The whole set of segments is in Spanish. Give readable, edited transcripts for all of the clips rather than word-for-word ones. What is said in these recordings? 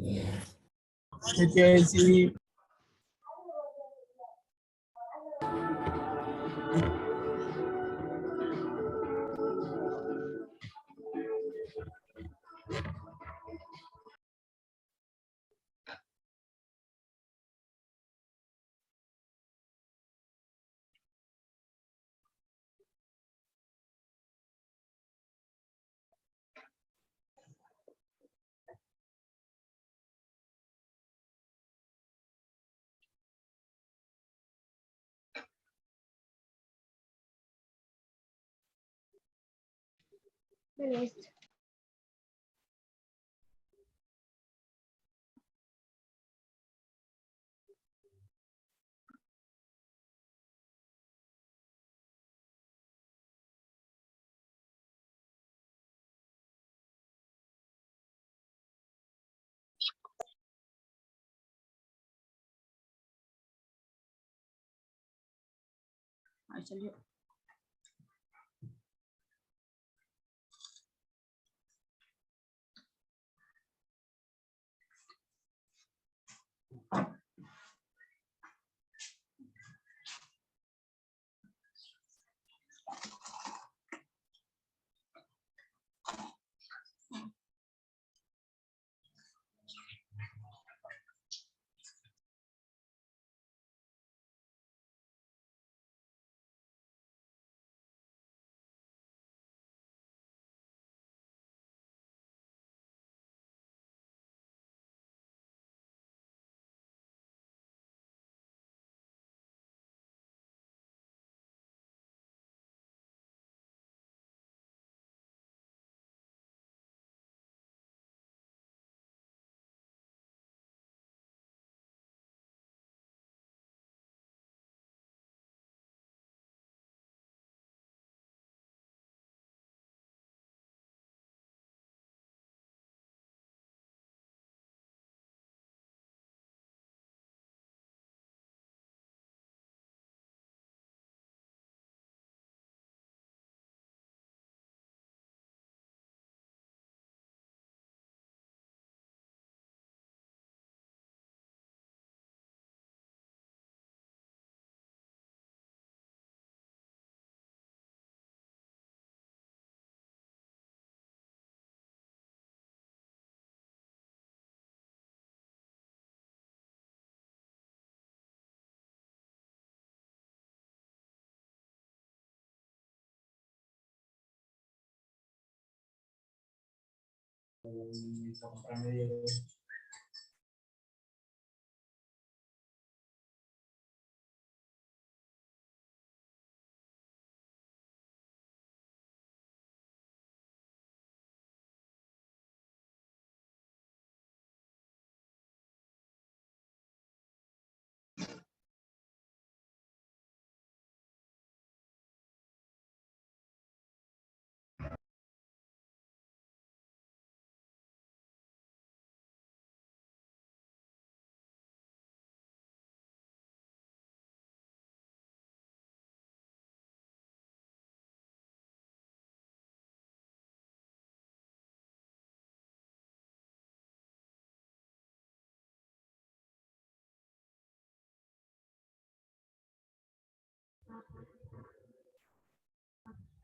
¿Qué te iba a decir? Listo. Ahí salió.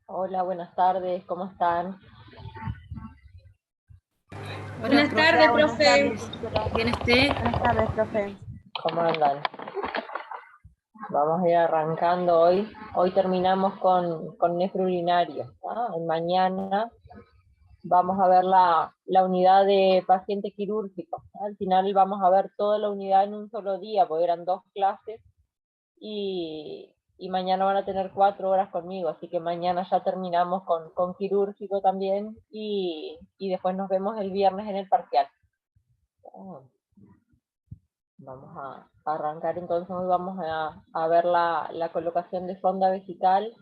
Hola, buenas tardes, ¿cómo están? Buenas tardes, profe. ¿Bien usted? Buenas tardes, profe. ¿Cómo andan? Vamos a ir arrancando hoy. Hoy terminamos con nefrourinario, ¿no? Y mañana vamos a ver la unidad de paciente quirúrgico, ¿no? Al final vamos a ver toda la unidad en un solo día, porque eran 2 clases, y mañana van a tener 4 horas conmigo, así que mañana ya terminamos con quirúrgico también, y después nos vemos el viernes en el parcial. Vamos a arrancar entonces, hoy vamos a ver la colocación de sonda vesical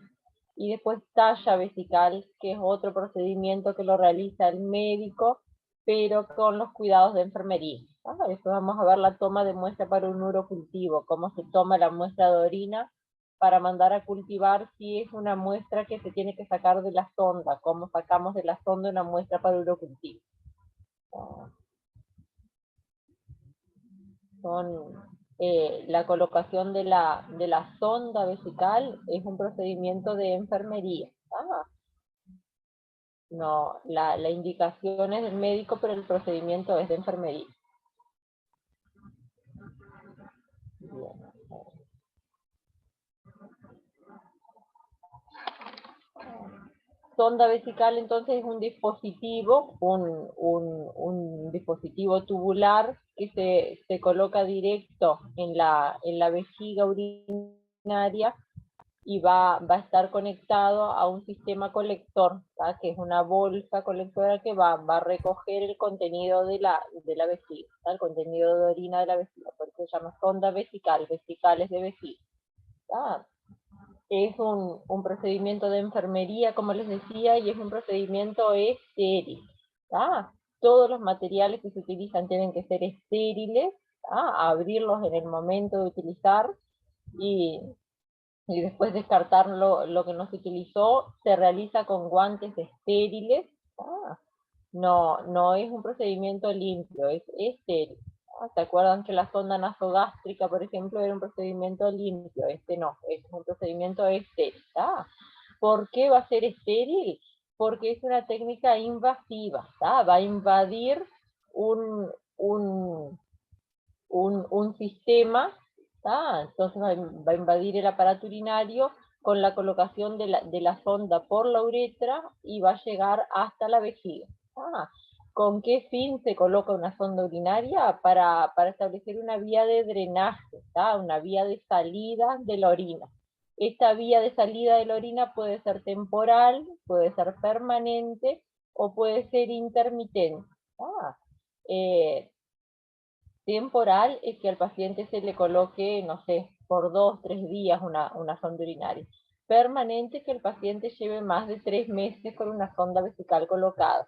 y después talla vesical, que es otro procedimiento que lo realiza el médico, pero con los cuidados de enfermería. Después vamos a ver la toma de muestra para un urocultivo, cómo se toma la muestra de orina para mandar a cultivar, si es una muestra que se tiene que sacar de la sonda, cómo sacamos de la sonda una muestra para urocultivo. La colocación de la sonda vesical es un procedimiento de enfermería. No, la indicación es del médico, pero el procedimiento es de enfermería. Bien. Sonda vesical entonces es un dispositivo, un dispositivo tubular que se coloca directo en la vejiga urinaria y va a estar conectado a un sistema colector, ¿tá? Que es una bolsa colectora que va a recoger el contenido de la vejiga, ¿tá? El contenido de orina de la vejiga, por eso se llama sonda vesical, vesicales de vejiga. ¿Tá? Es un procedimiento de enfermería, como les decía, y es un procedimiento estéril. ¿Tá? Todos los materiales que se utilizan tienen que ser estériles, ¿tá? Abrirlos en el momento de utilizar y después descartar lo que no se utilizó. Se realiza con guantes estériles. ¿Tá? No es un procedimiento limpio, es estéril. ¿Se acuerdan que la sonda nasogástrica, por ejemplo, era un procedimiento limpio? Este no, es un procedimiento estéril. ¿Por qué va a ser estéril? Porque es una técnica invasiva. Va a invadir un sistema. Entonces va a invadir el aparato urinario con la colocación de la sonda por la uretra y va a llegar hasta la vejiga. ¿Con qué fin se coloca una sonda urinaria? Para establecer una vía de drenaje, una vía de salida de la orina. Esta vía de salida de la orina puede ser temporal, puede ser permanente o puede ser intermitente. Temporal es que al paciente se le coloque, no sé, por 2, 3 días una sonda urinaria. Permanente es que el paciente lleve más de 3 meses con una sonda vesical colocada.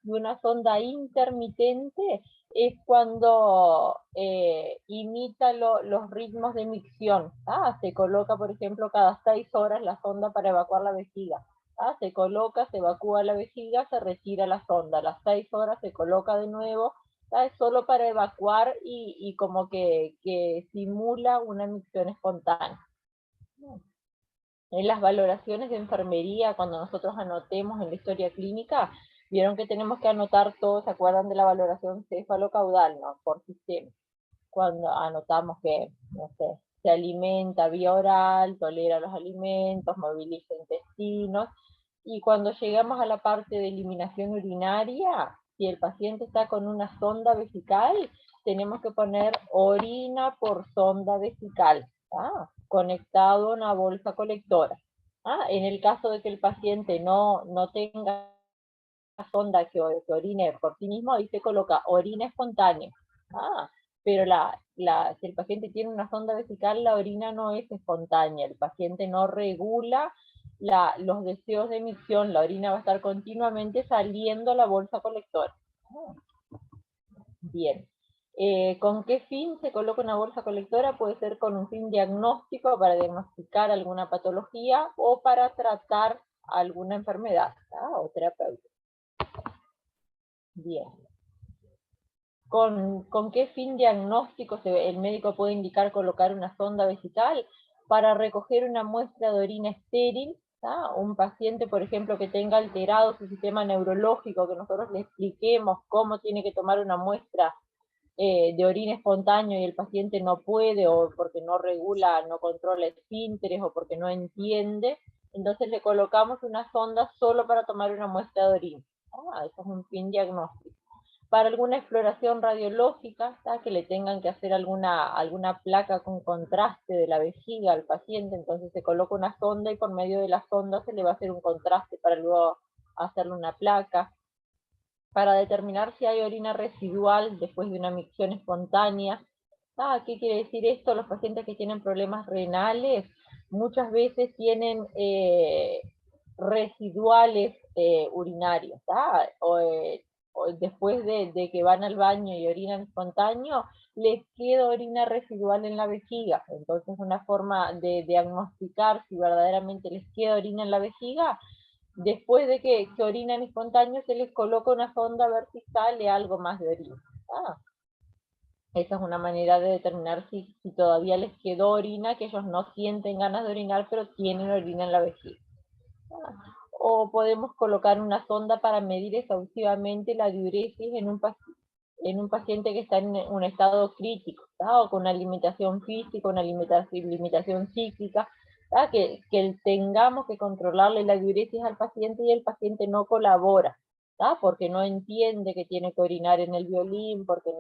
Y una sonda intermitente es cuando imita los ritmos de micción. Se coloca, por ejemplo, cada 6 horas la sonda para evacuar la vejiga. Se coloca, se evacúa la vejiga, se retira la sonda. A las 6 horas se coloca de nuevo. Es solo para evacuar y como que simula una micción espontánea. En las valoraciones de enfermería, cuando nosotros anotemos en la historia clínica, vieron que tenemos que anotar todo. ¿Se acuerdan de la valoración cefalocaudal, no? Por sistema. Cuando anotamos que, no sé, se alimenta vía oral, tolera los alimentos, moviliza intestinos, y cuando llegamos a la parte de eliminación urinaria, si el paciente está con una sonda vesical, tenemos que poner orina por sonda vesical, conectado a una bolsa colectora. En el caso de que el paciente no tenga sonda que orine por sí mismo, ahí se coloca orina espontánea. Pero si el paciente tiene una sonda vesical, la orina no es espontánea, el paciente no regula los deseos de micción, la orina va a estar continuamente saliendo a la bolsa colectora. Bien. ¿Con qué fin se coloca una bolsa colectora? Puede ser con un fin diagnóstico, para diagnosticar alguna patología o para tratar alguna enfermedad o terapéutica. Bien. ¿Con qué fin diagnóstico el médico puede indicar colocar una sonda vesical? Para recoger una muestra de orina estéril. Un paciente, por ejemplo, que tenga alterado su sistema neurológico, que nosotros le expliquemos cómo tiene que tomar una muestra de orina espontáneo y el paciente no puede, o porque no regula, no controla esfínteres, o porque no entiende, entonces le colocamos una sonda solo para tomar una muestra de orina. Eso es un fin diagnóstico. Para alguna exploración radiológica, que le tengan que hacer alguna placa con contraste de la vejiga al paciente, entonces se coloca una sonda y por medio de la sonda se le va a hacer un contraste para luego hacerle una placa. Para determinar si hay orina residual después de una micción espontánea. ¿Qué quiere decir esto? Los pacientes que tienen problemas renales muchas veces tienen residuales urinarios, o después de que van al baño y orinan espontáneo, les queda orina residual en la vejiga. Entonces una forma de diagnosticar si verdaderamente les queda orina en la vejiga, después de que orinan espontáneo, se les coloca una sonda a ver si sale algo más de orina. Esa es una manera de determinar si todavía les quedó orina, que ellos no sienten ganas de orinar, pero tienen orina en la vejiga. O podemos colocar una sonda para medir exhaustivamente la diuresis en un paciente que está en un estado crítico, ¿tá? O con una limitación física, una limitación psíquica, ¿tá? Que tengamos que controlarle la diuresis al paciente y el paciente no colabora, ¿tá? Porque no entiende que tiene que orinar en el violín, porque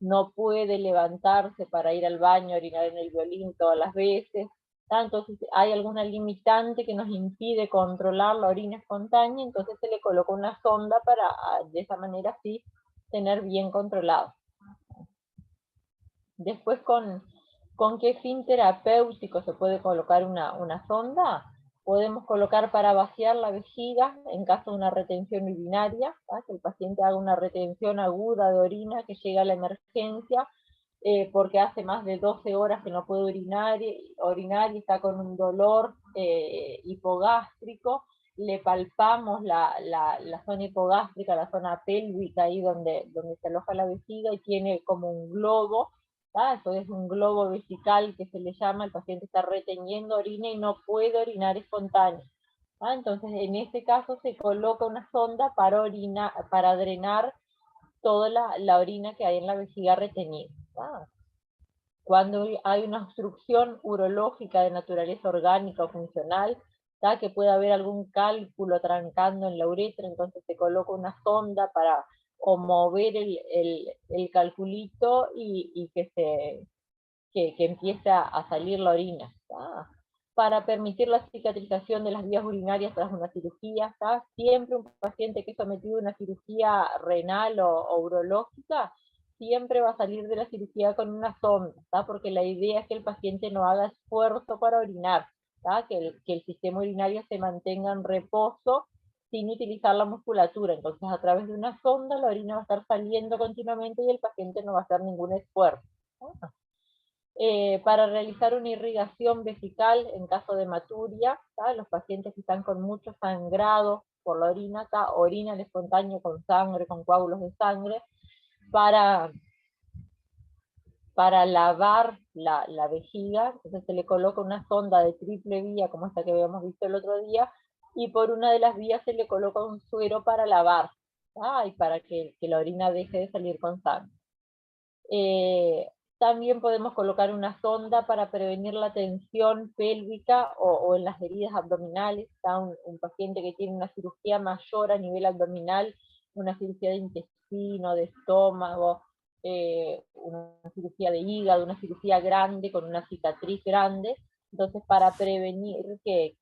no puede levantarse para ir al baño, orinar en el violín todas las veces. Entonces hay alguna limitante que nos impide controlar la orina espontánea, entonces se le coloca una sonda para de esa manera sí tener bien controlado. Después, ¿con qué fin terapéutico se puede colocar una sonda? Podemos colocar para vaciar la vejiga en caso de una retención urinaria, ¿tá? Que el paciente haga una retención aguda de orina que llega a la emergencia, porque hace más de 12 horas que no puede orinar y está con un dolor hipogástrico. Le palpamos la zona hipogástrica, la zona pélvica, ahí donde se aloja la vejiga, y tiene como un globo. Eso es un globo vesical que se le llama, el paciente está reteniendo orina y no puede orinar espontáneo. Entonces, en este caso se coloca una sonda para drenar toda la orina que hay en la vejiga retenida. Cuando hay una obstrucción urológica de naturaleza orgánica o funcional, que puede haber algún cálculo trancando en la uretra, entonces se coloca una sonda para o mover el calculito y que empiece a salir la orina. Para permitir la cicatrización de las vías urinarias tras una cirugía. Siempre un paciente que es sometido a una cirugía renal o urológica siempre va a salir de la cirugía con una sonda, porque la idea es que el paciente no haga esfuerzo para orinar, que el sistema urinario se mantenga en reposo sin utilizar la musculatura. Entonces, a través de una sonda la orina va a estar saliendo continuamente y el paciente no va a hacer ningún esfuerzo. Para realizar una irrigación vesical en caso de hematuria, los pacientes que están con mucho sangrado por la orina, orinan espontáneo con sangre, con coágulos de sangre, para lavar la vejiga. Entonces se le coloca una sonda de triple vía, como esta que habíamos visto el otro día, y por una de las vías se le coloca un suero para lavar, y para que la orina deje de salir con sangre. También podemos colocar una sonda para prevenir la tensión pélvica o en las heridas abdominales. Un paciente que tiene una cirugía mayor a nivel abdominal, una cirugía de intestino, de estómago, una cirugía de hígado, una cirugía grande con una cicatriz grande. Entonces, para prevenir que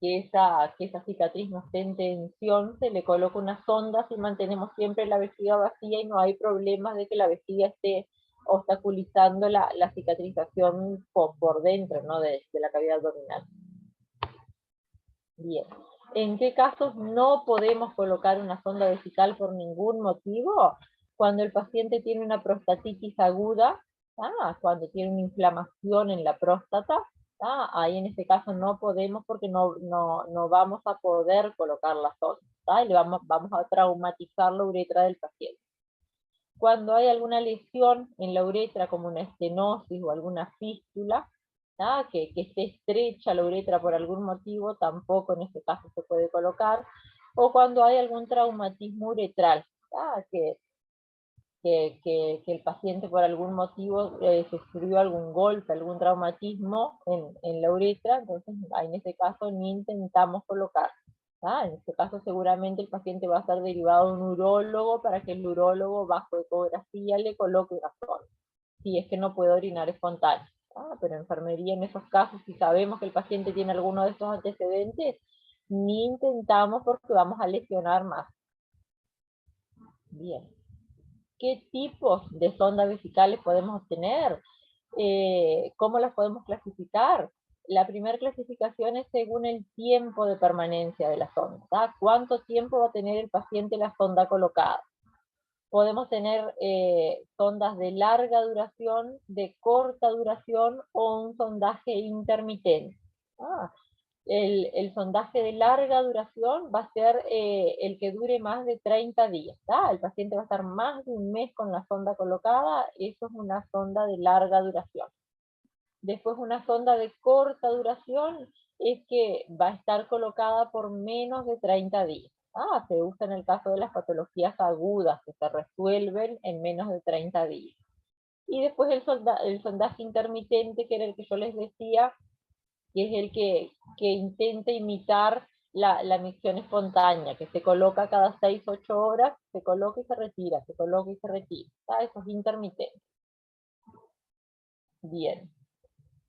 esa cicatriz no esté en tensión, se le coloca una sonda si mantenemos siempre la vejiga vacía y no hay problemas de que la vejiga esté obstaculizando la cicatrización por dentro, ¿no? de la cavidad abdominal. Bien. ¿En qué casos no podemos colocar una sonda vesical por ningún motivo? Cuando el paciente tiene una prostatitis aguda, cuando tiene una inflamación en la próstata, ahí en este caso no podemos, porque no vamos a poder colocar la sonda, y vamos a traumatizar la uretra del paciente. Cuando hay alguna lesión en la uretra, como una estenosis o alguna fístula, que esté estrecha la uretra por algún motivo, tampoco en este caso se puede colocar. O cuando hay algún traumatismo uretral, que el paciente por algún motivo sufrió algún golpe, algún traumatismo en la uretra, entonces en este caso ni intentamos colocar. En este caso seguramente el paciente va a ser derivado a un urólogo para que el urólogo bajo ecografía le coloque una sonda, si es que no puede orinar espontáneo. Pero enfermería en esos casos, si sabemos que el paciente tiene alguno de estos antecedentes, ni intentamos porque vamos a lesionar más. Bien. ¿Qué tipos de sondas vesicales podemos obtener? ¿Cómo las podemos clasificar? La primera clasificación es según el tiempo de permanencia de la sonda. ¿Cuánto tiempo va a tener el paciente la sonda colocada? Podemos tener sondas de larga duración, de corta duración o un sondaje intermitente. el sondaje de larga duración va a ser el que dure más de 30 días. ¿Tá? El paciente va a estar más de un mes con la sonda colocada, eso es una sonda de larga duración. Después una sonda de corta duración es que va a estar colocada por menos de 30 días. Se usa en el caso de las patologías agudas que se resuelven en menos de 30 días. Y después el sondaje intermitente, que era el que yo les decía, que es el que intenta imitar la micción espontánea, que se coloca cada 6-8 horas, se coloca y se retira, se coloca y se retira. Eso es intermitente. Bien.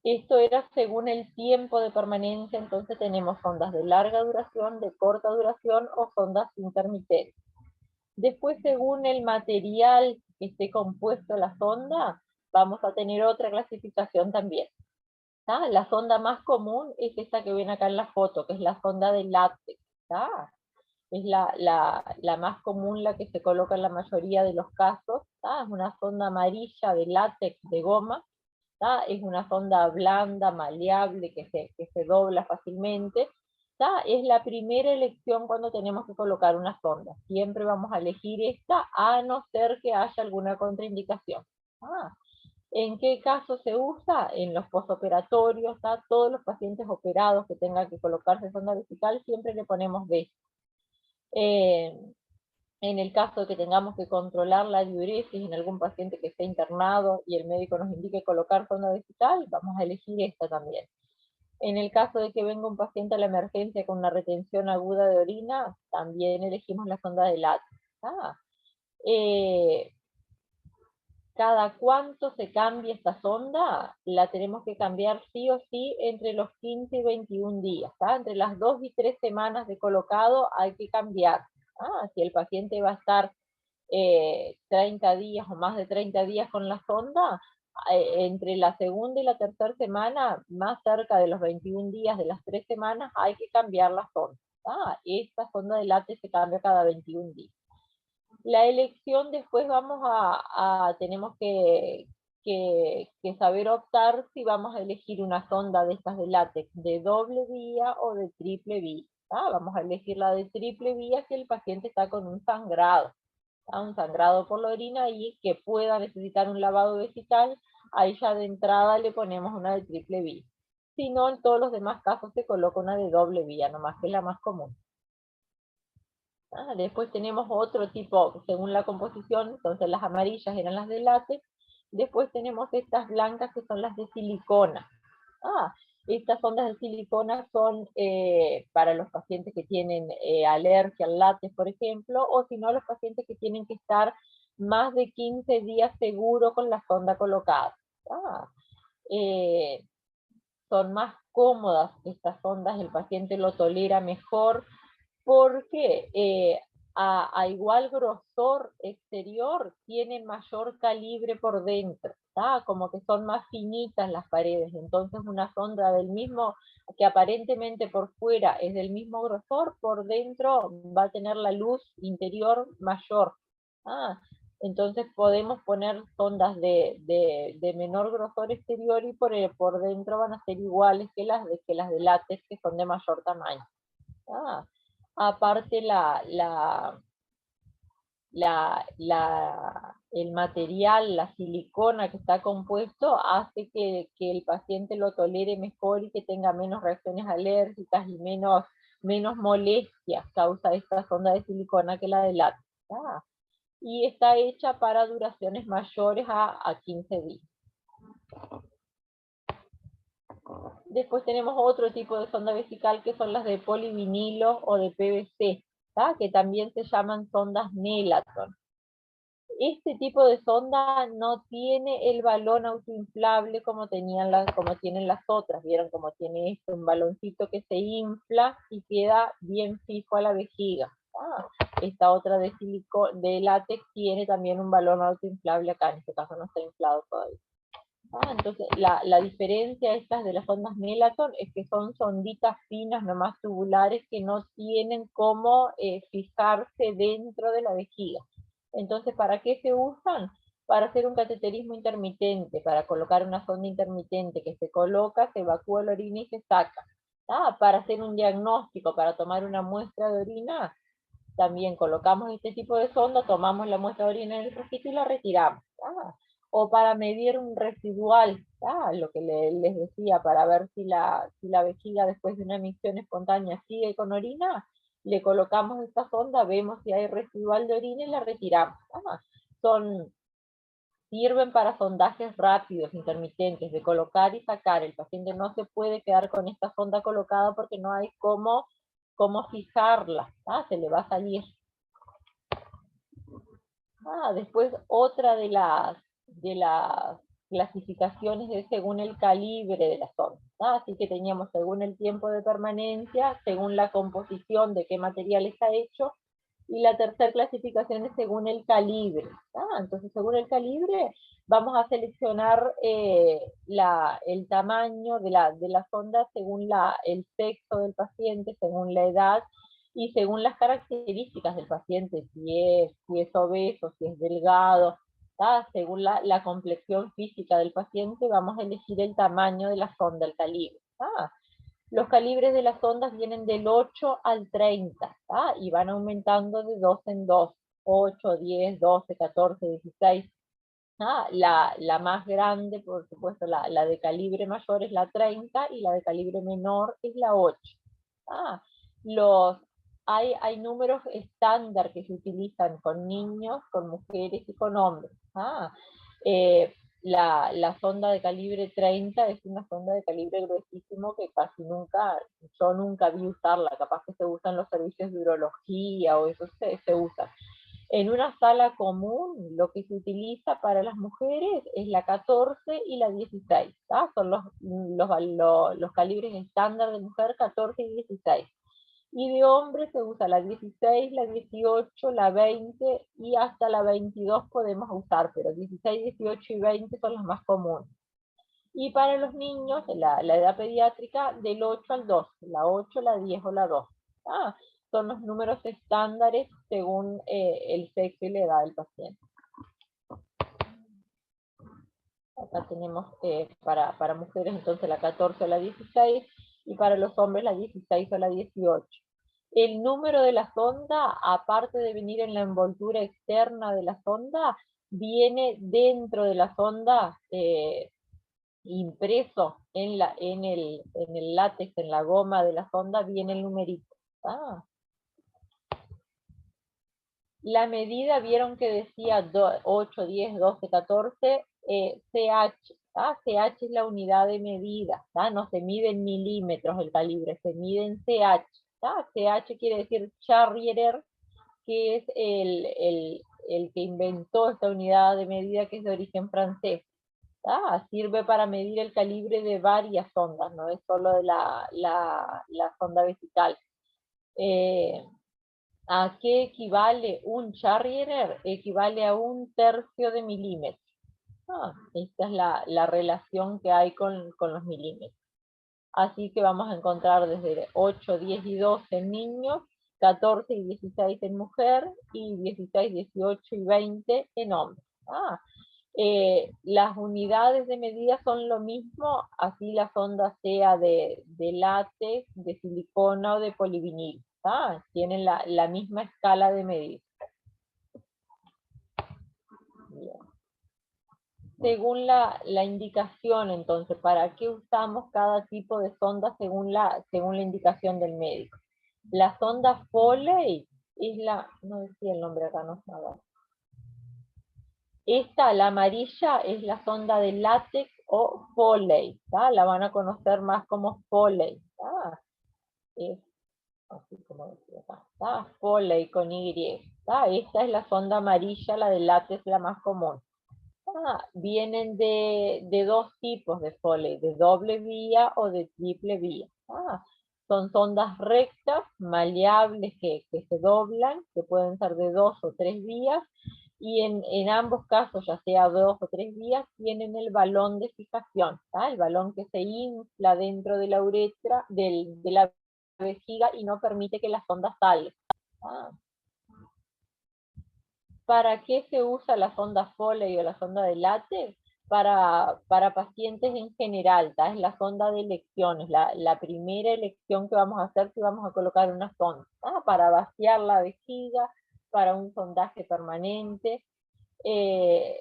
Esto era según el tiempo de permanencia, entonces tenemos sondas de larga duración, de corta duración o sondas intermitentes. Después, según el material que esté compuesto la sonda, vamos a tener otra clasificación también. La sonda más común es esta que ven acá en la foto, que es la sonda de látex. Es la más común, la que se coloca en la mayoría de los casos. Es una sonda amarilla de látex, de goma. Es una sonda blanda, maleable, que se dobla fácilmente. Es la primera elección cuando tenemos que colocar una sonda. Siempre vamos a elegir esta, a no ser que haya alguna contraindicación. ¿En qué caso se usa? En los postoperatorios. Todos los pacientes operados que tengan que colocarse sonda vesical, siempre le ponemos B. En el caso de que tengamos que controlar la diuresis en algún paciente que esté internado y el médico nos indique colocar sonda vesical, vamos a elegir esta también. En el caso de que venga un paciente a la emergencia con una retención aguda de orina, también elegimos la sonda de látex. ¿Cada cuánto se cambia esta sonda? La tenemos que cambiar sí o sí entre los 15 y 21 días. Entre las 2 y 3 semanas de colocado hay que cambiar. Si el paciente va a estar 30 días o más de 30 días con la sonda, entre la segunda y la tercera semana, más cerca de los 21 días de las 3 semanas, hay que cambiar la sonda. Esta sonda de látex se cambia cada 21 días. La elección después tenemos que saber optar si vamos a elegir una sonda de estas de látex de doble vía o de triple vía. Vamos a elegir la de triple vía si el paciente está con un sangrado por la orina y que pueda necesitar un lavado vesical. Ahí ya de entrada le ponemos una de triple vía. Si no, en todos los demás casos se coloca una de doble vía, nomás que es la más común. Después tenemos otro tipo, según la composición, entonces las amarillas eran las de látex. Después tenemos estas blancas que son las de silicona. Estas sondas de silicona son para los pacientes que tienen alergia al látex, por ejemplo, o si no, los pacientes que tienen que estar más de 15 días seguro con la sonda colocada. Son más cómodas estas sondas, el paciente lo tolera mejor, porque a igual grosor exterior tienen mayor calibre por dentro, como que son más finitas las paredes, entonces una sonda del mismo, que aparentemente por fuera es del mismo grosor, por dentro va a tener la luz interior mayor. Entonces podemos poner sondas de menor grosor exterior y por dentro van a ser iguales que las de látex, que son de mayor tamaño. Aparte el material, la silicona que está compuesto, hace que el paciente lo tolere mejor y que tenga menos reacciones alérgicas y menos molestias causa esta sonda de silicona que la de látex. Y está hecha para duraciones mayores a 15 días. Después tenemos otro tipo de sonda vesical que son las de polivinilo o de PVC, que también se llaman sondas Nelaton. Este tipo de sonda no tiene el balón autoinflable como tienen las otras. Vieron como tiene esto, un baloncito que se infla y queda bien fijo a la vejiga. Esta otra de látex tiene también un balón autoinflable acá, en este caso no está inflado todavía. Entonces, la diferencia estas de las sondas Nelaton es que son sonditas finas, nomás tubulares, que no tienen cómo fijarse dentro de la vejiga. Entonces, ¿para qué se usan? Para hacer un cateterismo intermitente, para colocar una sonda intermitente que se coloca, se evacúa la orina y se saca. Para hacer un diagnóstico, para tomar una muestra de orina, también colocamos este tipo de sonda, tomamos la muestra de orina en el frasquito y la retiramos. O para medir un residual, lo que les decía, para ver si la vejiga después de una emisión espontánea sigue con orina, le colocamos esta sonda, vemos si hay residual de orina y la retiramos. Sirven para sondajes rápidos, intermitentes, de colocar y sacar. El paciente no se puede quedar con esta sonda colocada porque no hay cómo fijarla, se le va a salir. Después otra de las clasificaciones es según el calibre de la sonda. Así que teníamos según el tiempo de permanencia, según la composición de qué material está hecho, y la tercera clasificación es según el calibre. Entonces, según el calibre, vamos a seleccionar el tamaño de la sonda según el sexo del paciente, según la edad, y según las características del paciente, si es obeso, si es delgado, según la complexión física del paciente, vamos a elegir el tamaño de la sonda, el calibre. Los calibres de las sondas vienen del 8 al 30, y van aumentando de 2 en 2, 8, 10, 12, 14, 16. La más grande, por supuesto, la de calibre mayor es la 30 y la de calibre menor es la 8. Hay números estándar que se utilizan con niños, con mujeres y con hombres. La sonda de calibre 30 es una sonda de calibre gruesísimo que casi nunca, yo nunca vi usarla, capaz que se usan los servicios de urología o eso se usa. En una sala común, lo que se utiliza para las mujeres es la 14 y la 16. Son los calibres estándar de mujer, 14 y 16. Y de hombre se usa la 16, la 18, la 20 y hasta la 22 podemos usar, pero 16, 18 y 20 son las más comunes. Y para los niños, la edad pediátrica, del 8 al 12, la 8, la 10 o la 2. Son los números estándares según el sexo y la edad del paciente. Acá tenemos para mujeres entonces la 14 o la 16 y para los hombres la 16 o la 18. El número de la sonda, aparte de venir en la envoltura externa de la sonda, viene dentro de la sonda impreso en el látex, en la goma de la sonda, viene el numerito. La medida, vieron que decía 8, 10, 12, 14, CH. CH es la unidad de medida, no se mide en milímetros el calibre, se mide en CH. CH quiere decir Charrier, que es el que inventó esta unidad de medida, que es de origen francés. Sirve para medir el calibre de varias sondas, no es solo de la sonda vesical. ¿A qué equivale un Charrier? Equivale a 1/3 de milímetro. Esta es la relación que hay con los milímetros. Así que vamos a encontrar desde 8, 10 y 12 en niños, 14 y 16 en mujer, y 16, 18 y 20 en hombres. Las unidades de medida son lo mismo, así la sonda sea de látex, de silicona o de polivinil. Tienen la misma escala de medida. Bien. Según la indicación, entonces, ¿para qué usamos cada tipo de sonda según la indicación del médico? La sonda Foley es no decía el nombre acá, no estaba. Esta, la amarilla, es la sonda de látex o Foley, la van a conocer más como Foley. Es así como decía acá, Foley con Y. Esta es la sonda amarilla, la de látex, la más común. Vienen de dos tipos de Foley, de doble vía o de triple vía. Son sondas rectas, maleables, que se doblan, que pueden ser de 2 o 3 vías, y en ambos casos, ya sea 2 o 3 vías, tienen el balón de fijación, el balón que se infla dentro de la uretra, de la vejiga, y no permite que la sonda salga. ¿Para qué se usa la sonda Foley o la sonda de látex? para pacientes en general, ¿tá? Es la sonda de elección, es la primera elección que vamos a hacer si vamos a colocar una sonda, ¿tá? Para vaciar la vejiga, para un sondaje permanente, en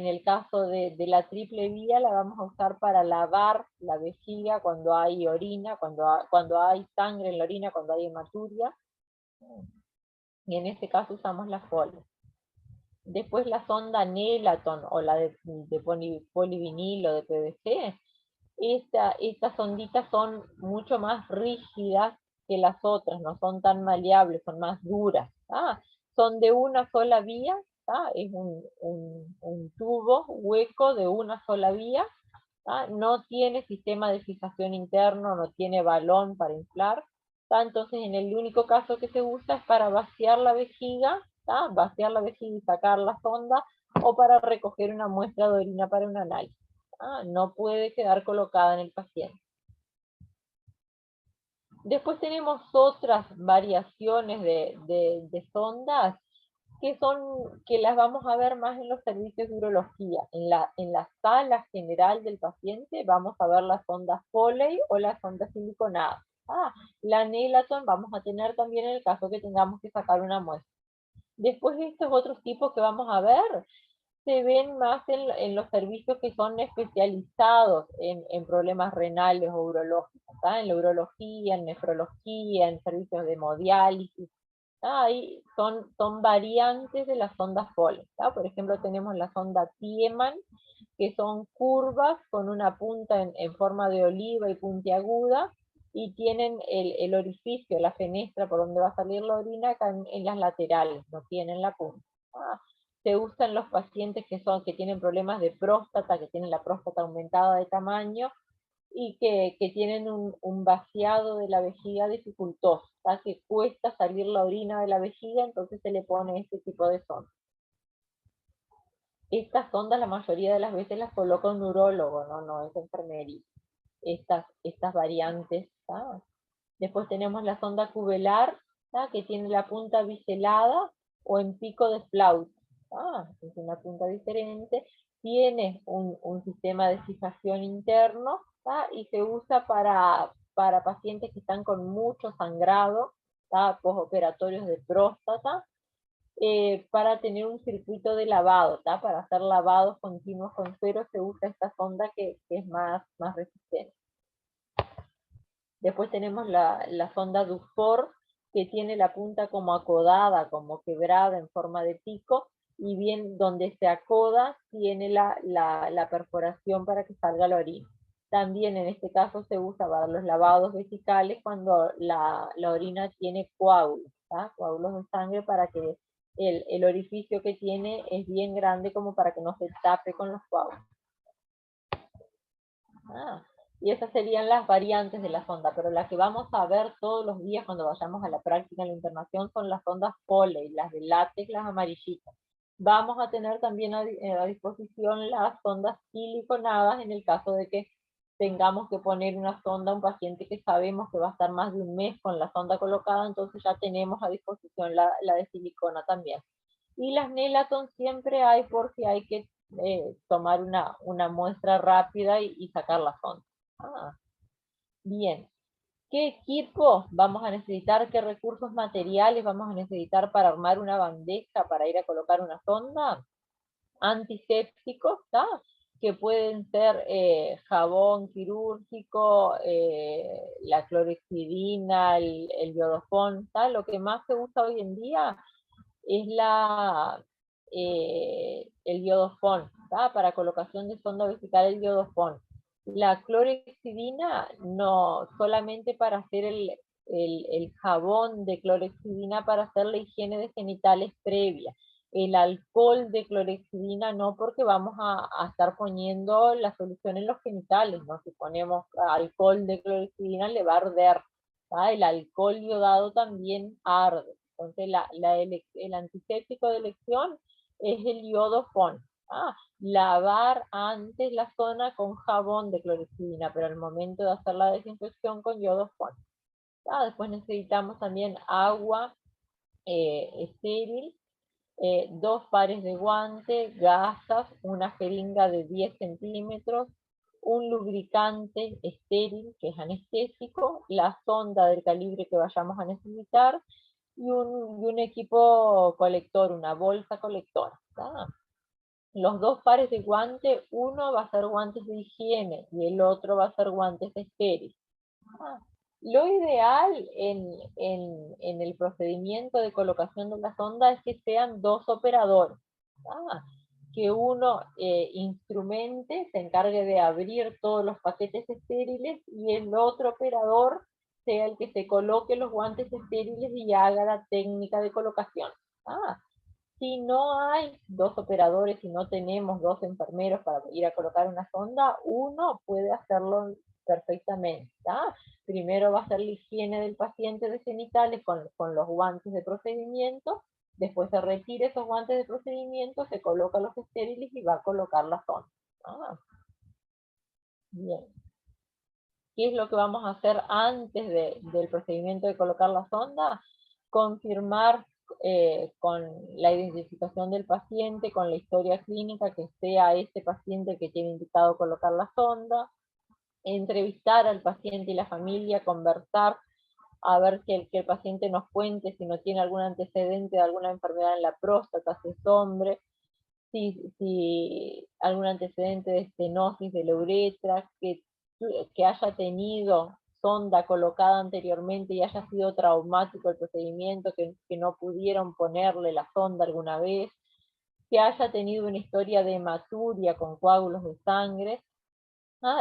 el caso de la triple vía, la vamos a usar para lavar la vejiga cuando hay orina, cuando hay sangre en la orina, cuando hay hematuria, y en este caso usamos la FOLE. Después la sonda Nelaton o la de polivinil o de PVC, estas sonditas son mucho más rígidas que las otras, no son tan maleables, son más duras. Son de una sola vía, es un tubo hueco de una sola vía, no tiene sistema de fijación interno, no tiene balón para inflar. Entonces en el único caso que se usa es para vaciar la vejiga, vaciar la vejiga y sacar la sonda, o para recoger una muestra de orina para un análisis. No puede quedar colocada en el paciente. Después tenemos otras variaciones de sondas que las vamos a ver más en los servicios de urología. En la sala general del paciente vamos a ver la sonda Foley o la sonda siliconada. La Nelaton vamos a tener también en el caso que tengamos que sacar una muestra. Después estos otros tipos que vamos a ver se ven más en los servicios que son especializados en problemas renales o urológicos, en la urología, en nefrología, en servicios de hemodiálisis. Ahí son variantes de las sondas Foley. Por ejemplo, tenemos la sonda Tiemann, que son curvas con una punta en forma de oliva y puntiaguda, y tienen el orificio, la fenestra por donde va a salir la orina acá en las laterales, no tienen la punta. Se usan los pacientes que tienen problemas de próstata, que tienen la próstata aumentada de tamaño, y que tienen un vaciado de la vejiga dificultoso, que cuesta salir la orina de la vejiga, entonces se le pone este tipo de sonda. Estas sondas la mayoría de las veces las coloca un urólogo, no es enfermería. Estas variantes. Después tenemos la sonda cubelar, que tiene la punta biselada o en pico de flauta. Es una punta diferente, tiene un sistema de fijación interno, y se usa para pacientes que están con mucho sangrado, postoperatorios de próstata, para tener un circuito de lavado, para hacer lavados continuos con suero se usa esta sonda que es más resistente. Después tenemos la sonda Dufour, que tiene la punta como acodada, como quebrada en forma de pico, y bien donde se acoda tiene la perforación para que salga la orina. También en este caso se usa para los lavados vesicales cuando la orina tiene coágulos, coágulos de sangre, para que el orificio que tiene es bien grande como para que no se tape con los coágulos. Y esas serían las variantes de la sonda, pero las que vamos a ver todos los días cuando vayamos a la práctica en la internación son las sondas Foley, las de látex, las amarillitas. Vamos a tener también a disposición las sondas siliconadas en el caso de que tengamos que poner una sonda a un paciente que sabemos que va a estar más de un mes con la sonda colocada, entonces ya tenemos a disposición la de silicona también. Y las Nelaton siempre hay por si hay que tomar una muestra rápida y sacar la sonda. Bien. ¿Qué equipo vamos a necesitar? ¿Qué recursos materiales vamos a necesitar para armar una bandeja para ir a colocar una sonda? Antisépticos, que pueden ser jabón quirúrgico, la clorexidina, el iodofón. Lo que más se usa hoy en día es el iodofón, para colocación de sonda vesical, el iodofón. La clorexidina no, solamente para hacer el jabón de clorexidina para hacer la higiene de genitales previa. El alcohol de clorexidina no, porque vamos a estar poniendo la solución en los genitales, ¿no? Si ponemos alcohol de clorexidina le va a arder. El alcohol iodado también arde. Entonces el antiséptico de elección es el iodofón. Lavar antes la zona con jabón de clorexidina, pero al momento de hacer la desinfección con iodofón. Después necesitamos también agua estéril, 2 pares de guantes, gasas, una jeringa de 10 centímetros, un lubricante estéril que es anestésico, la sonda del calibre que vayamos a necesitar y un equipo colector, una bolsa colectora. ¿Tá? Los 2 pares de guantes, uno va a ser guantes de higiene y el otro va a ser guantes estériles. Lo ideal en el procedimiento de colocación de la sonda es que sean 2 operadores. Que uno instrumente, se encargue de abrir todos los paquetes estériles y el otro operador sea el que se coloque los guantes estériles y haga la técnica de colocación. Si no hay 2 operadores, si no tenemos 2 enfermeros para ir a colocar una sonda, uno puede hacerlo perfectamente. Primero va a ser la higiene del paciente de genitales con los guantes de procedimiento, después se retira esos guantes de procedimiento, se coloca los estériles y va a colocar la sonda. Bien. ¿Qué es lo que vamos a hacer antes del procedimiento de colocar la sonda? Confirmar con la identificación del paciente, con la historia clínica, que sea este paciente que tiene indicado colocar la sonda, entrevistar al paciente y la familia, conversar, a ver que el paciente nos cuente si no tiene algún antecedente de alguna enfermedad en la próstata, si es hombre, si algún antecedente de estenosis de la uretra, que haya tenido sonda colocada anteriormente y haya sido traumático el procedimiento, que no pudieron ponerle la sonda alguna vez, que haya tenido una historia de hematuria con coágulos de sangre,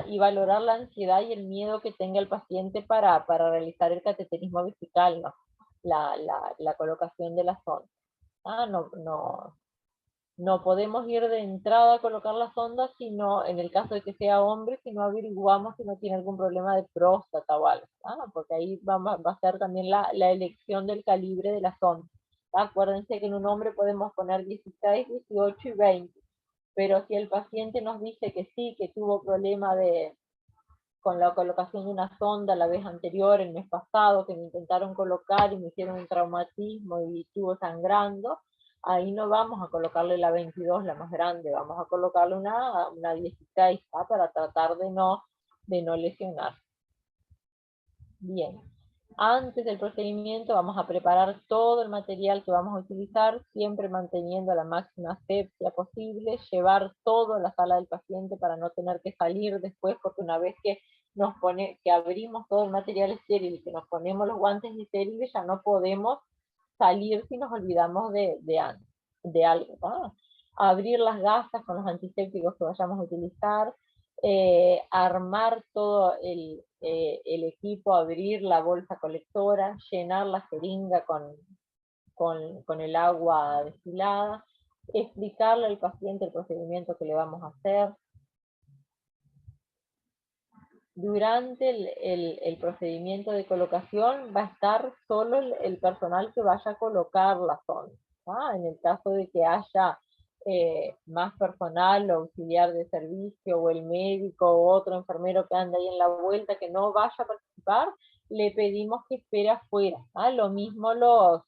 y valorar la ansiedad y el miedo que tenga el paciente para realizar el cateterismo vesical, ¿no? La colocación de la sonda. No podemos ir de entrada a colocar la sonda, sino, en el caso de que sea hombre, si no averiguamos si no tiene algún problema de próstata o algo, porque ahí va a ser también la elección del calibre de la sonda. Acuérdense que en un hombre podemos poner 16, 18 y 20, pero si el paciente nos dice que sí, que tuvo problema con la colocación de una sonda la vez anterior, el mes pasado, que me intentaron colocar y me hicieron un traumatismo y estuvo sangrando, ahí no vamos a colocarle la 22, la más grande, vamos a colocarle una 16, para tratar de no lesionar. Bien, antes del procedimiento vamos a preparar todo el material que vamos a utilizar, siempre manteniendo la máxima asepsia posible, llevar todo a la sala del paciente para no tener que salir después, porque una vez que abrimos todo el material estéril y que nos ponemos los guantes estériles, ya no podemos salir si nos olvidamos de algo. Abrir las gasas con los antisépticos que vayamos a utilizar, armar todo el equipo, abrir la bolsa colectora, llenar la jeringa con el agua destilada, explicarle al paciente el procedimiento que le vamos a hacer. Durante el procedimiento de colocación va a estar solo el personal que vaya a colocar la sonda. En el caso de que haya más personal o auxiliar de servicio o el médico o otro enfermero que anda ahí en la vuelta que no vaya a participar, le pedimos que espere afuera. Lo mismo los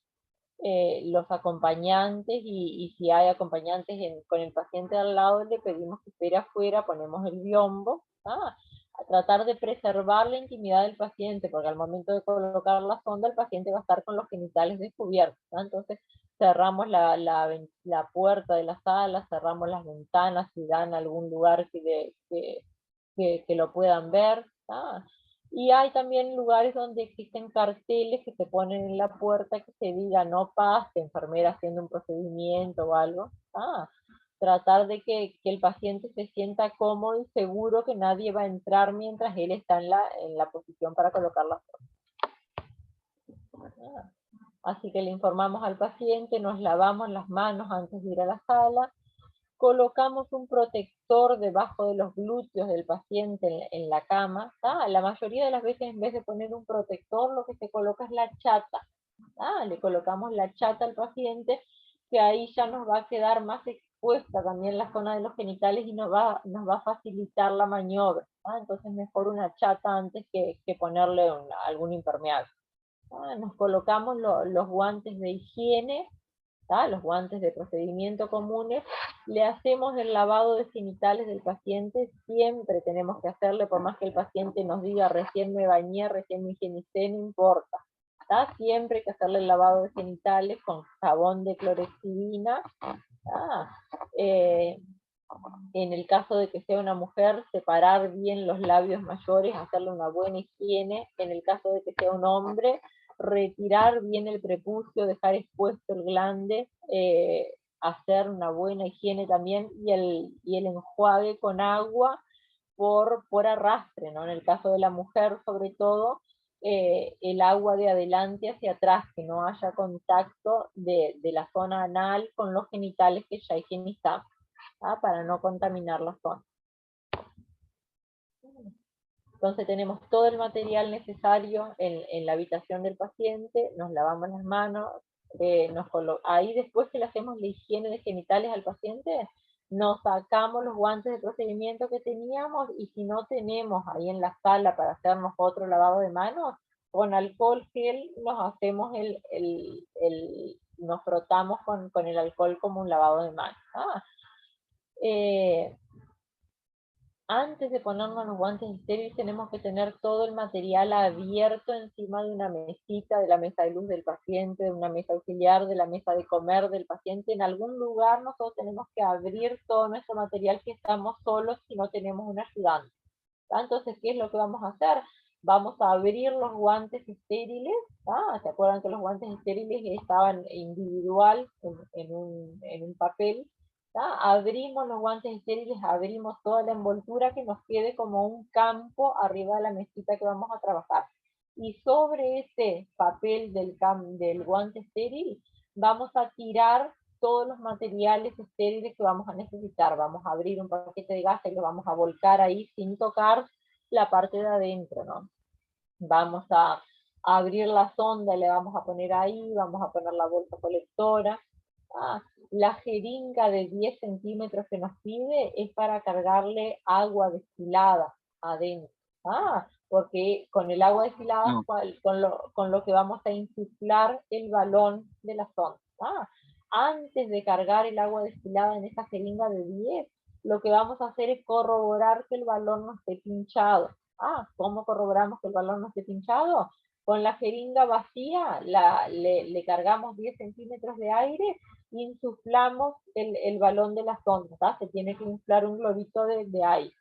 acompañantes, y si hay acompañantes con el paciente al lado, le pedimos que espere afuera, ponemos el biombo, a tratar de preservar la intimidad del paciente, porque al momento de colocar la sonda el paciente va a estar con los genitales descubiertos, entonces cerramos la puerta de la sala, cerramos las ventanas si dan algún lugar que lo puedan ver. Y hay también lugares donde existen carteles que se ponen en la puerta que se diga no pase, enfermera haciendo un procedimiento o algo. Tratar de que el paciente se sienta cómodo y seguro que nadie va a entrar mientras él está en la posición para colocar la sonda. Así que le informamos al paciente, nos lavamos las manos antes de ir a la sala, colocamos un protector debajo de los glúteos del paciente en la cama. La mayoría de las veces, en vez de poner un protector, lo que se coloca es la chata. Le colocamos la chata al paciente, que ahí ya nos va a quedar más expuesta también la zona de los genitales y nos va a facilitar la maniobra. Entonces mejor una chata antes que ponerle algún impermeable. Nos colocamos los guantes de higiene, ¿tá? Los guantes de procedimiento comunes, le hacemos el lavado de genitales del paciente, siempre tenemos que hacerle, por más que el paciente nos diga recién me bañé, recién me higienicé, no importa. ¿Tá? Siempre hay que hacerle el lavado de genitales con jabón de clorexidina. En el caso de que sea una mujer, separar bien los labios mayores, hacerle una buena higiene. En el caso de que sea un hombre, retirar bien el prepucio, dejar expuesto el glande, hacer una buena higiene también, y el enjuague con agua por arrastre, ¿no? En el caso de la mujer, sobre todo, el agua de adelante hacia atrás, que no haya contacto de la zona anal con los genitales que ya higienizamos, para no contaminar la zona. Entonces tenemos todo el material necesario en la habitación del paciente, nos lavamos las manos, ahí después que le hacemos la higiene de genitales al paciente, nos sacamos los guantes de procedimiento que teníamos, y si no tenemos ahí en la sala para hacernos otro lavado de manos, con alcohol gel nos hacemos nos frotamos con el alcohol como un lavado de manos. Antes de ponernos los guantes estériles tenemos que tener todo el material abierto encima de una mesita, de la mesa de luz del paciente, de una mesa auxiliar, de la mesa de comer del paciente. En algún lugar nosotros tenemos que abrir todo nuestro material si estamos solos, si no tenemos un ayudante. Entonces, ¿qué es lo que vamos a hacer? Vamos a abrir los guantes estériles. ¿Se acuerdan que los guantes estériles estaban individual en un papel? Abrimos los guantes estériles, abrimos toda la envoltura, que nos quede como un campo arriba de la mesita que vamos a trabajar. Y sobre ese papel del guante estéril vamos a tirar todos los materiales estériles que vamos a necesitar. Vamos a abrir un paquete de gas y lo vamos a volcar ahí sin tocar la parte de adentro, ¿no? Vamos a abrir la sonda y le vamos a poner ahí, vamos a poner la bolsa colectora. La jeringa de 10 centímetros que nos pide es para cargarle agua destilada adentro. Porque con el agua destilada con lo que vamos a insuflar el balón de la sonda. Antes de cargar el agua destilada en esa jeringa de 10, lo que vamos a hacer es corroborar que el balón no esté pinchado. ¿Cómo corroboramos que el balón no esté pinchado? Con la jeringa vacía le cargamos 10 centímetros de aire, insuflamos el balón de la sonda. Se tiene que inflar un globito de aire.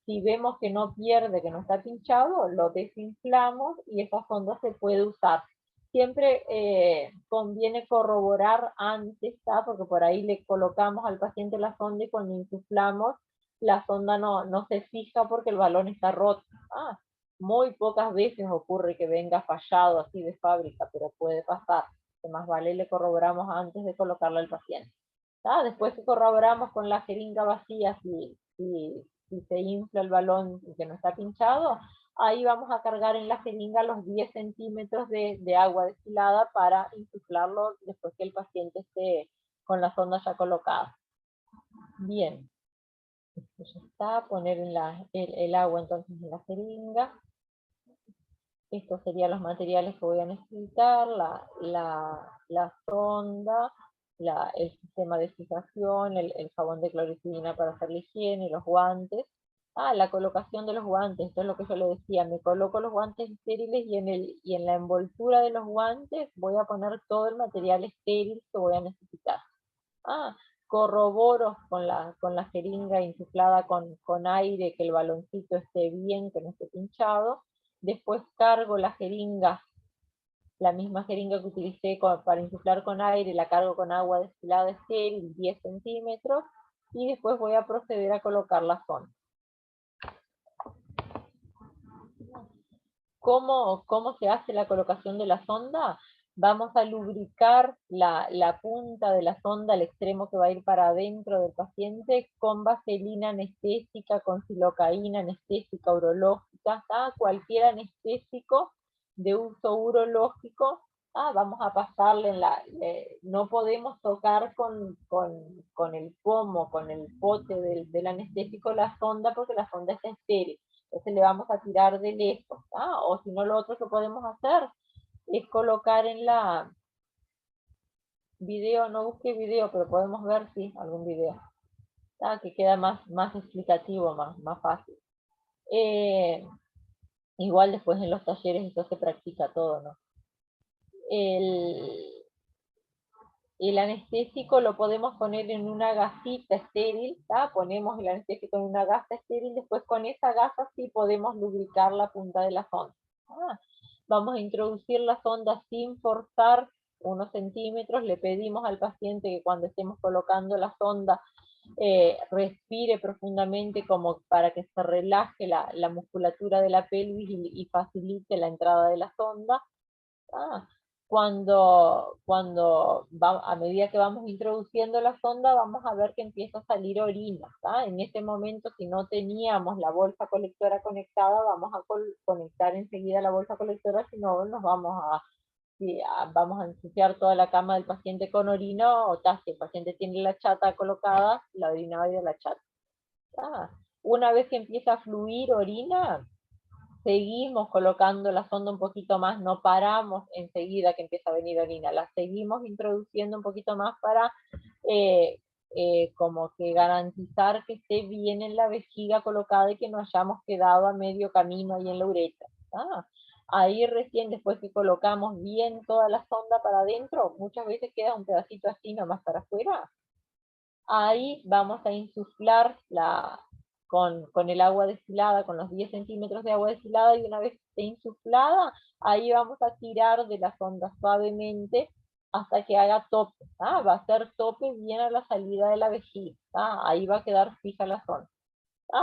Si vemos que no pierde, que no está pinchado, lo desinflamos y esa sonda se puede usar. Siempre conviene corroborar antes, porque por ahí le colocamos al paciente la sonda y cuando insuflamos, la sonda no se fija porque el balón está roto. Muy pocas veces ocurre que venga fallado así de fábrica, pero puede pasar. Más vale le corroboramos antes de colocarle al paciente. Después que corroboramos con la jeringa vacía si se infla el balón y que no está pinchado, ahí vamos a cargar en la jeringa los 10 centímetros de agua destilada para insuflarlo después que el paciente esté con la sonda ya colocada. Bien. Esto ya está. Poner el agua entonces en la jeringa. Estos serían los materiales que voy a necesitar: la sonda, el sistema de fijación, el jabón de clorexidina para hacer la higiene, los guantes. La colocación de los guantes, esto es lo que yo le decía, me coloco los guantes estériles y en la envoltura de los guantes voy a poner todo el material estéril que voy a necesitar. Corroboro con la jeringa insuflada con aire que el baloncito esté bien, que no esté pinchado. Después cargo la jeringa, la misma jeringa que utilicé para insuflar con aire, la cargo con agua destilada estéril, 10 centímetros, y después voy a proceder a colocar la sonda. ¿Cómo se hace la colocación de la sonda? Vamos a lubricar la punta de la sonda, el extremo que va a ir para adentro del paciente, con vaselina anestésica, con silocaína anestésica urológica, cualquier anestésico de uso urológico. Vamos a pasarle no podemos tocar con el pomo, con el pote del anestésico la sonda, porque la sonda está estéril. Entonces le vamos a tirar de lejos. O si no, lo otro que podemos hacer es colocar video, no busqué video, pero podemos ver, sí, algún video. Que queda más explicativo, más fácil. Igual después en los talleres esto se practica todo, ¿no? El anestésico lo podemos poner en una gasita estéril, ponemos el anestésico en una gasa estéril, después con esa gasa sí podemos lubricar la punta de la sonda. Vamos a introducir la sonda sin forzar unos centímetros, le pedimos al paciente que cuando estemos colocando la sonda respire profundamente como para que se relaje la musculatura de la pelvis y facilite la entrada de la sonda. A medida que vamos introduciendo la sonda, vamos a ver que empieza a salir orina. En este momento, si no teníamos la bolsa colectora conectada, vamos a conectar enseguida la bolsa colectora, si no nos vamos a ensuciar toda la cama del paciente con orina, o si el paciente tiene la chata colocada, la orina va a ir a la chata. Una vez que empieza a fluir orina, seguimos colocando la sonda un poquito más, no paramos enseguida que empieza a venir orina, la seguimos introduciendo un poquito más para como que garantizar que esté bien en la vejiga colocada y que no hayamos quedado a medio camino ahí en la uretra. Ahí recién, después que colocamos bien toda la sonda para adentro, muchas veces queda un pedacito así nomás para afuera. Ahí vamos a insuflar con el agua destilada, con los 10 centímetros de agua destilada, y una vez que esté insuflada, ahí vamos a tirar de la sonda suavemente hasta que haga tope. Va a hacer tope bien a la salida de la vejiga. Ahí va a quedar fija la sonda.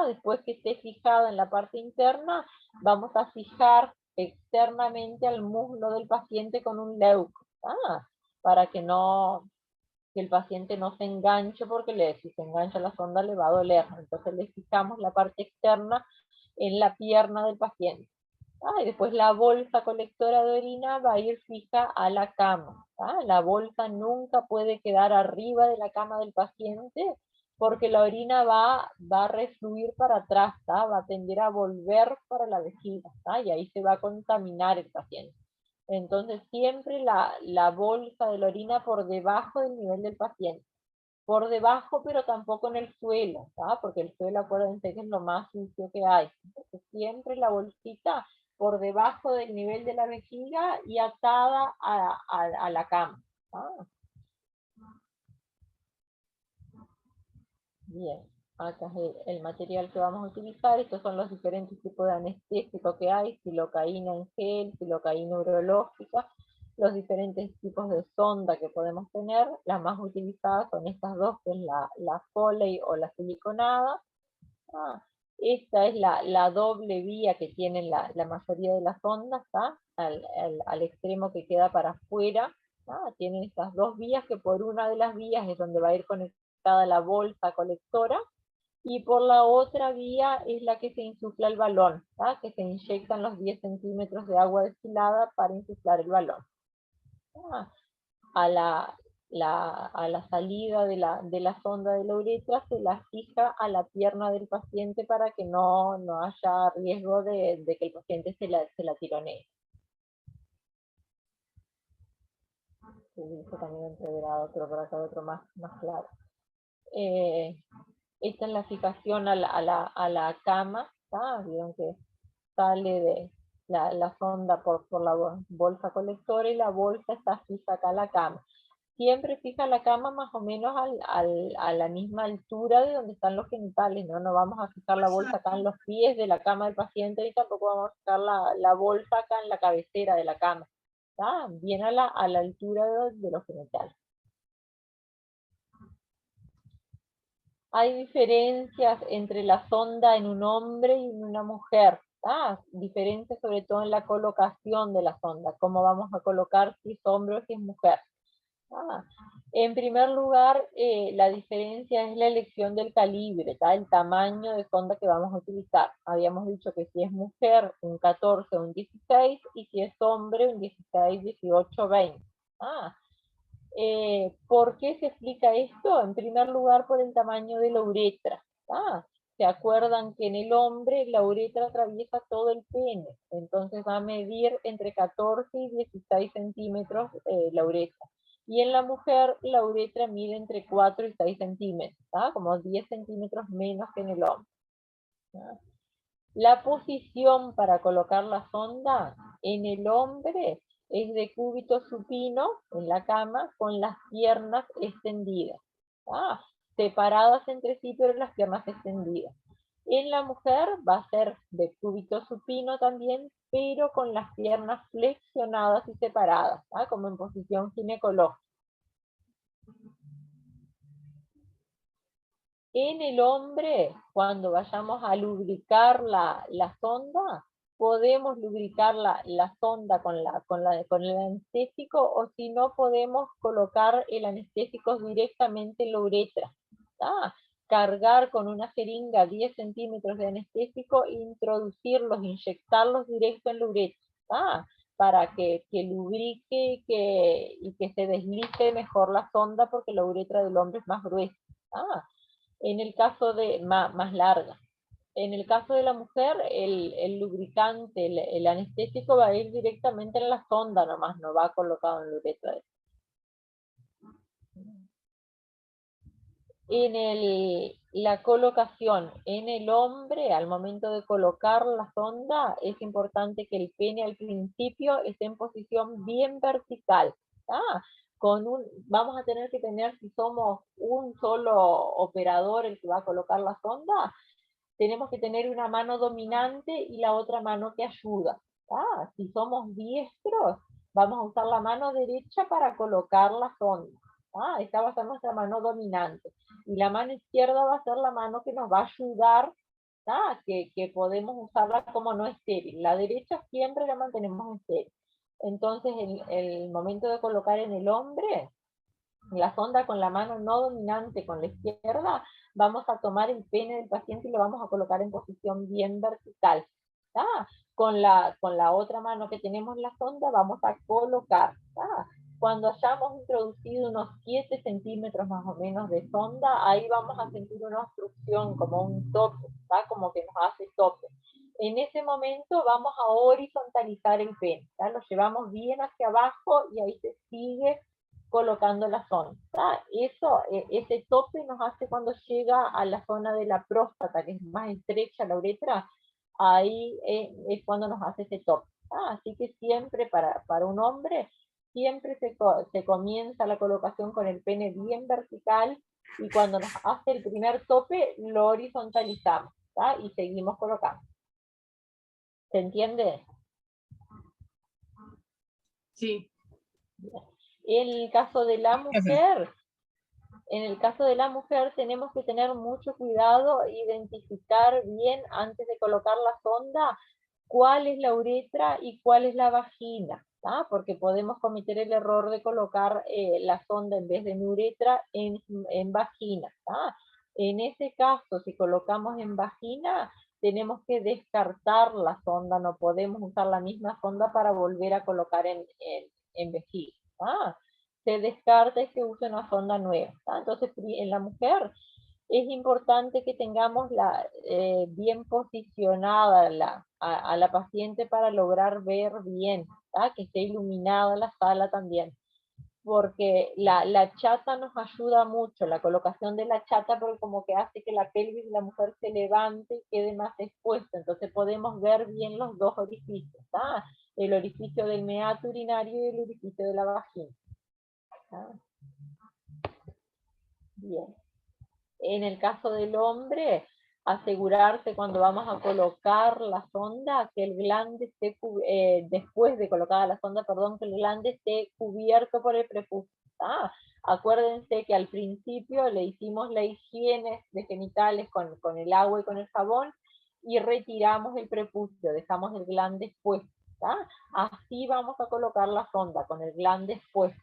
Después que esté fijada en la parte interna, vamos a fijar externamente al muslo del paciente con un leuco, para que el paciente no se enganche, porque si se engancha la sonda le va a doler. Entonces le fijamos la parte externa en la pierna del paciente. Y después la bolsa colectora de orina va a ir fija a la cama. La bolsa nunca puede quedar arriba de la cama del paciente, porque la orina va a refluir para atrás, va a tender a volver para la vejiga, y ahí se va a contaminar el paciente. Entonces siempre la bolsa de la orina por debajo del nivel del paciente. Por debajo, pero tampoco en el suelo, porque el suelo, acuérdense que es lo más sucio que hay. Entonces siempre la bolsita por debajo del nivel de la vejiga y atada a la cama. Bien, acá es el material que vamos a utilizar. Estos son los diferentes tipos de anestésico que hay: silocaína en gel, silocaína urológica, los diferentes tipos de sonda que podemos tener. Las más utilizadas son estas dos, que es la Foley o la siliconada. Esta es la doble vía que tienen la mayoría de las sondas, al extremo que queda para afuera. Tienen estas dos vías, que por una de las vías es donde va a ir conectada la bolsa colectora, y por la otra vía es la que se insufla el balón, que se inyectan los 10 centímetros de agua destilada para insuflar el balón. A la salida de la sonda de la uretra se la fija a la pierna del paciente para que no haya riesgo de que el paciente se la tironee. Eso también entreverado, pero por acá otro más claro. Esta es la fijación a la cama. Vieron que sale de la sonda por la bolsa colectora, y la bolsa está fija acá a la cama. Siempre fija la cama más o menos a la misma altura de donde están los genitales, ¿no? vamos a fijar la bolsa acá en los pies de la cama del paciente, y tampoco vamos a fijar la bolsa acá en la cabecera de la cama. Bien a la altura de los genitales. Hay diferencias entre la sonda en un hombre y en una mujer. Diferencias sobre todo en la colocación de la sonda, cómo vamos a colocar si es hombre o si es mujer. En primer lugar, la diferencia es la elección del calibre, el tamaño de sonda que vamos a utilizar. Habíamos dicho que si es mujer, un 14 o un 16, y si es hombre, un 16, 18, 20. ¿Por qué se explica esto? En primer lugar, por el tamaño de la uretra. ¿Se acuerdan que en el hombre la uretra atraviesa todo el pene? Entonces va a medir entre 14 y 16 centímetros la uretra. Y en la mujer la uretra mide entre 4 y 6 centímetros, como 10 centímetros menos que en el hombre. La posición para colocar la sonda en el hombre es de cúbito supino en la cama con las piernas extendidas, separadas entre sí pero las piernas extendidas. En la mujer va a ser de cúbito supino también, pero con las piernas flexionadas y separadas, como en posición ginecológica. En el hombre, cuando vayamos a lubricar la sonda, podemos lubricar la sonda con el anestésico, o si no, podemos colocar el anestésico directamente en la uretra. Cargar con una jeringa 10 centímetros de anestésico, introducirlos, inyectarlos directo en la uretra, para que lubrique y que se deslice mejor la sonda, porque la uretra del hombre es más gruesa. En el caso de más larga. En el caso de la mujer, el lubricante, el anestésico va a ir directamente en la sonda nomás, no va colocado en la uretra. La colocación en el hombre, al momento de colocar la sonda, es importante que el pene al principio esté en posición bien vertical. Vamos a tener que tener, si somos un solo operador el que va a colocar la sonda, tenemos que tener una mano dominante y la otra mano que ayuda. Si somos diestros, vamos a usar la mano derecha para colocar la sonda. Esta va a ser nuestra mano dominante. Y la mano izquierda va a ser la mano que nos va a ayudar, que podemos usarla como no estéril. La derecha siempre la mantenemos estéril. Entonces, el momento de colocar en el hombre la sonda con la mano no dominante, con la izquierda, vamos a tomar el pene del paciente y lo vamos a colocar en posición bien vertical. Con la otra mano que tenemos la sonda vamos a colocar. Cuando hayamos introducido unos 7 centímetros más o menos de sonda, ahí vamos a sentir una obstrucción, como un tope, como que nos hace tope. En ese momento vamos a horizontalizar el pene, lo llevamos bien hacia abajo y ahí se sigue colocando la sonda. Ese tope nos hace cuando llega a la zona de la próstata, que es más estrecha la uretra, ahí es cuando nos hace ese tope. Así que siempre para un hombre, siempre se comienza la colocación con el pene bien vertical, y cuando nos hace el primer tope, lo horizontalizamos, y seguimos colocando. ¿Se entiende? Sí. En el caso de la mujer, tenemos que tener mucho cuidado, identificar bien antes de colocar la sonda cuál es la uretra y cuál es la vagina, porque podemos cometer el error de colocar la sonda en vez de en uretra en vagina. En ese caso, si colocamos en vagina, tenemos que descartar la sonda, no podemos usar la misma sonda para volver a colocar en vejiga. Se descarta y se usa una sonda nueva. Entonces, en la mujer es importante que tengamos bien posicionada a la paciente para lograr ver bien, que esté iluminada la sala también, porque la chata nos ayuda mucho, la colocación de la chata, porque como que hace que la pelvis de la mujer se levante y quede más expuesta, entonces podemos ver bien los dos orificios, el orificio del meato urinario y el orificio de la vagina. Bien. En el caso del hombre, asegurarse cuando vamos a colocar la sonda que el glande esté, después de colocada la sonda, que el glande esté cubierto por el prepucio. Acuérdense que al principio le hicimos la higiene de genitales con el agua y con el jabón, y retiramos el prepucio, dejamos el glande expuesto. Así vamos a colocar la sonda, con el glande expuesto.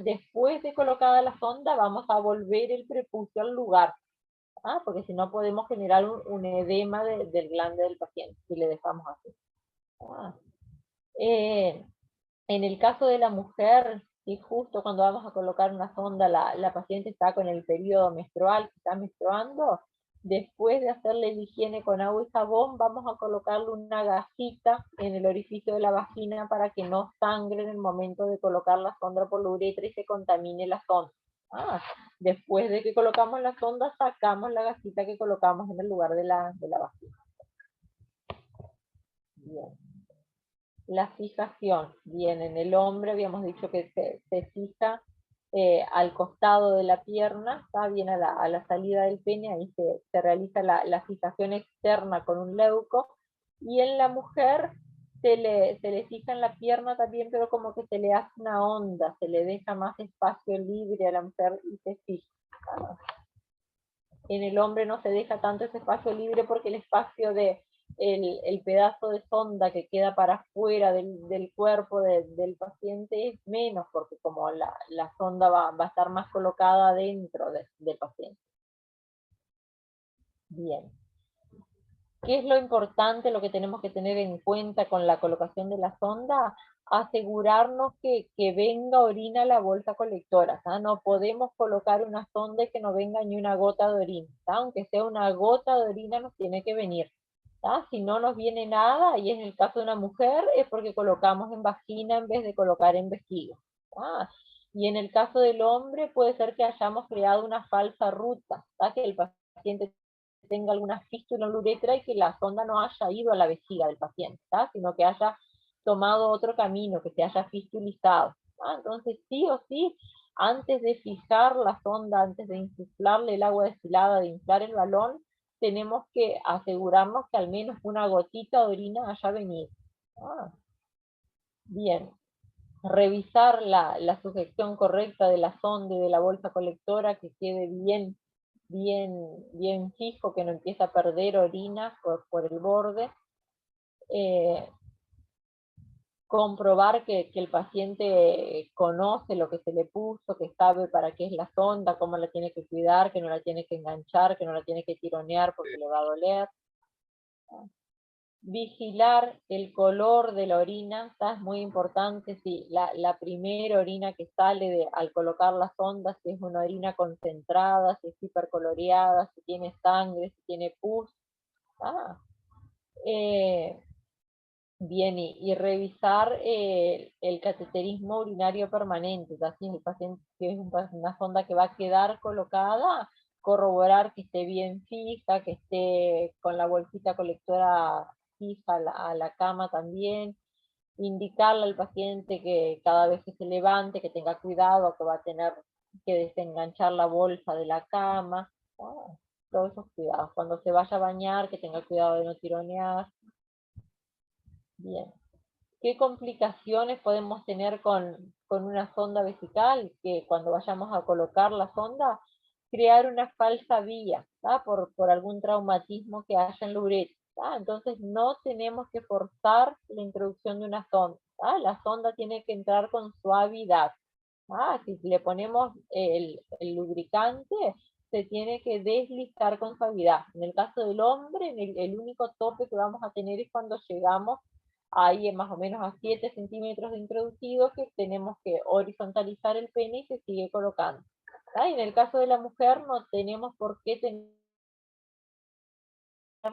Después de colocada la sonda, vamos a volver el prepucio al lugar, porque si no podemos generar un edema del glande del paciente, si le dejamos así. En el caso de la mujer, y justo cuando vamos a colocar una sonda, la paciente está con el periodo menstrual, está menstruando, Después de hacerle la higiene con agua y jabón, vamos a colocarle una gasita en el orificio de la vagina para que no sangre en el momento de colocar la sonda por la uretra y se contamine la sonda. Después de que colocamos la sonda, sacamos la gasita que colocamos en el lugar de la vagina. Bien. La fijación. Bien, en el hombre habíamos dicho que se fija al costado de la pierna, está bien a la salida del pene, ahí se realiza la fijación externa con un leuco, y en la mujer se le fija en la pierna también, pero como que se le hace una onda, se le deja más espacio libre a la mujer y se fija. En el hombre no se deja tanto ese espacio libre porque el espacio el pedazo de sonda que queda para afuera del cuerpo del paciente es menos, porque como la sonda va a estar más colocada dentro del paciente. Bien. ¿Qué es lo importante, lo que tenemos que tener en cuenta con la colocación de la sonda? Asegurarnos que venga orina a la bolsa colectora. No podemos colocar una sonda y que no venga ni una gota de orina. Aunque sea una gota de orina nos tiene que venir. Si no nos viene nada, y en el caso de una mujer, es porque colocamos en vagina en vez de colocar en vejiga. Y en el caso del hombre puede ser que hayamos creado una falsa ruta, que el paciente tenga alguna fístula en la uretra y que la sonda no haya ido a la vejiga del paciente, sino que haya tomado otro camino, que se haya fistulizado. Entonces, sí o sí, antes de fijar la sonda, antes de insuflarle el agua destilada, de inflar el balón, tenemos que asegurarnos que al menos una gotita de orina haya venido. Bien. Revisar la sujeción correcta de la sonda y de la bolsa colectora, que quede bien fijo, que no empiece a perder orina por el borde. Comprobar que el paciente conoce lo que se le puso, que sabe para qué es la sonda, cómo la tiene que cuidar, que no la tiene que enganchar, que no la tiene que tironear porque le va a doler. Vigilar el color de la orina, es muy importante. Si la primera orina que sale al colocar la sonda, si es una orina concentrada, si es hipercoloreada, si tiene sangre, si tiene pus. Bien, y revisar el cateterismo urinario permanente, si el paciente, si es una sonda que va a quedar colocada, corroborar que esté bien fija, que esté con la bolsita colectora fija a la cama también, indicarle al paciente que cada vez que se levante, que tenga cuidado, que va a tener que desenganchar la bolsa de la cama, todos esos cuidados. Cuando se vaya a bañar, que tenga cuidado de no tironear. Bien. ¿Qué complicaciones podemos tener con una sonda vesical? Que cuando vayamos a colocar la sonda, crear una falsa vía, por algún traumatismo que haya en la uretra. Entonces no tenemos que forzar la introducción de una sonda. La sonda tiene que entrar con suavidad. Si le ponemos el lubricante, se tiene que deslizar con suavidad. En el caso del hombre, el único tope que vamos a tener es cuando llegamos ahí más o menos a 7 centímetros de introducido, que tenemos que horizontalizar el pene y se sigue colocando. Y en el caso de la mujer no tenemos por qué tener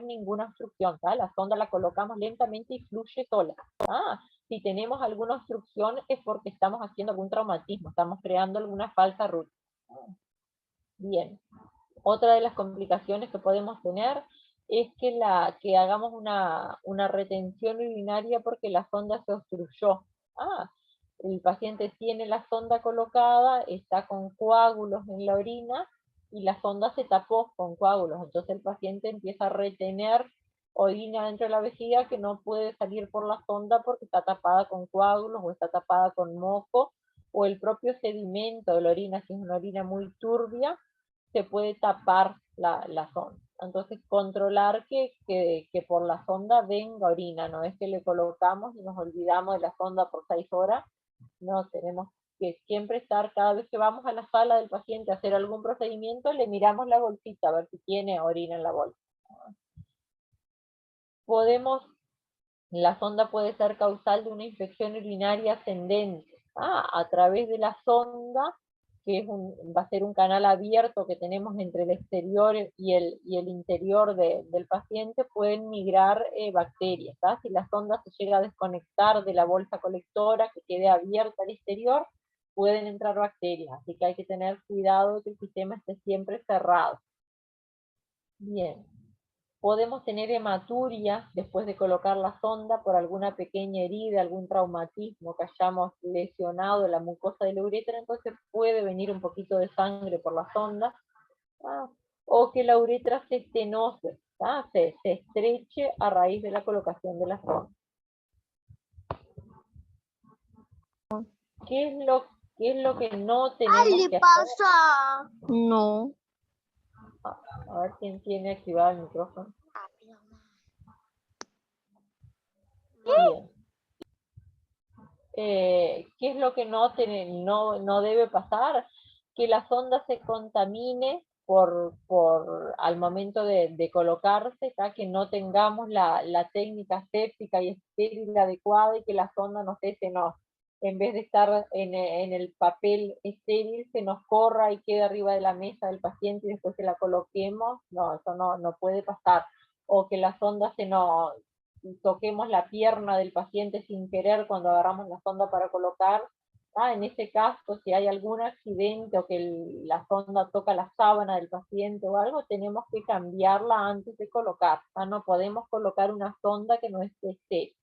ninguna obstrucción. La sonda la colocamos lentamente y fluye sola. Si tenemos alguna obstrucción es porque estamos haciendo algún traumatismo, estamos creando alguna falsa ruta. Bien. Otra de las complicaciones que podemos tener es que hagamos una retención urinaria porque la sonda se obstruyó. El paciente tiene la sonda colocada, está con coágulos en la orina y la sonda se tapó con coágulos. Entonces el paciente empieza a retener orina dentro de la vejiga que no puede salir por la sonda porque está tapada con coágulos o está tapada con moco, o el propio sedimento de la orina, si es una orina muy turbia, se puede tapar la sonda. Entonces, controlar que por la sonda venga orina, no es que le colocamos y nos olvidamos de la sonda por 6 horas. No, tenemos que siempre estar, cada vez que vamos a la sala del paciente a hacer algún procedimiento, le miramos la bolsita a ver si tiene orina en la bolsa. La sonda puede ser causal de una infección urinaria ascendente. A través de la sonda que es va a ser un canal abierto que tenemos entre el exterior y el interior del paciente, pueden migrar bacterias. Si la sonda se llega a desconectar de la bolsa colectora que quede abierta al exterior, pueden entrar bacterias, así que hay que tener cuidado de que el sistema esté siempre cerrado. Bien. Podemos tener hematuria después de colocar la sonda por alguna pequeña herida, algún traumatismo que hayamos lesionado la mucosa de la uretra, entonces puede venir un poquito de sangre por la sonda, o que la uretra se estenose, se estreche a raíz de la colocación de la sonda. ¿Qué es lo que no tenemos que hacer? No. A ver quién tiene activado el micrófono. Bien. ¿Qué es lo que no debe pasar? Que la sonda se contamine al momento de colocarse, que no tengamos la técnica séptica y estéril adecuada y que la sonda en vez de estar en el papel estéril, se nos corra y quede arriba de la mesa del paciente y después que la coloquemos. No, eso no puede pasar. O que la sonda toquemos la pierna del paciente sin querer cuando agarramos la sonda para colocar. En este caso, si hay algún accidente o que la sonda toca la sábana del paciente o algo, tenemos que cambiarla antes de colocar. No podemos colocar una sonda que no esté estéril.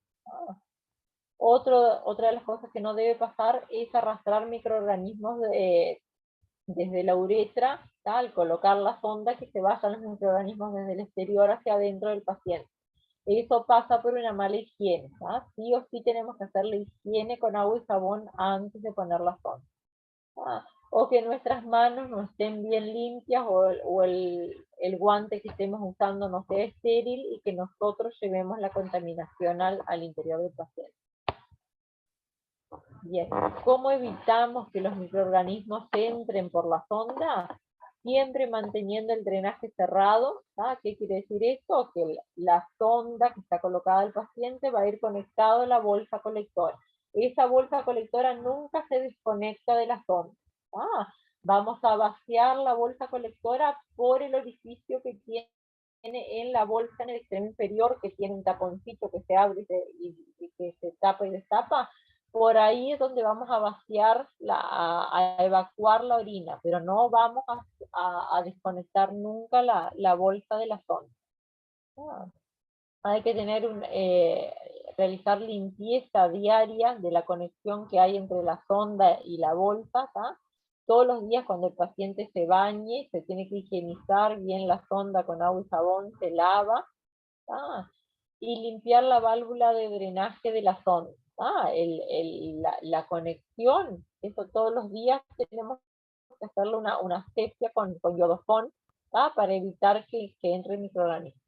Otra de las cosas que no debe pasar es arrastrar microorganismos desde la uretra, al colocar la sonda, que se vayan los microorganismos desde el exterior hacia adentro del paciente. Eso pasa por una mala higiene. Sí o sí tenemos que hacer la higiene con agua y jabón antes de poner la sonda. O que nuestras manos no estén bien limpias o el guante que estemos usando no sea estéril y que nosotros llevemos la contaminación al interior del paciente. Bien, ¿cómo evitamos que los microorganismos entren por la sonda? Siempre manteniendo el drenaje cerrado. ¿Qué quiere decir esto? Que la sonda que está colocada al paciente va a ir conectado a la bolsa colectora. Esa bolsa colectora nunca se desconecta de la sonda. Vamos a vaciar la bolsa colectora por el orificio que tiene en la bolsa en el extremo inferior, que tiene un taponcito que se abre y que se tapa y destapa. Por ahí es donde vamos a vaciar, a evacuar la orina, pero no vamos a desconectar nunca la bolsa de la sonda. Hay que realizar limpieza diaria de la conexión que hay entre la sonda y la bolsa. Todos los días cuando el paciente se bañe, se tiene que higienizar bien la sonda con agua y jabón, se lava. Y limpiar la válvula de drenaje de la sonda. La conexión, eso todos los días tenemos que hacerle una asepsia con yodofón, para evitar que entre microorganismos.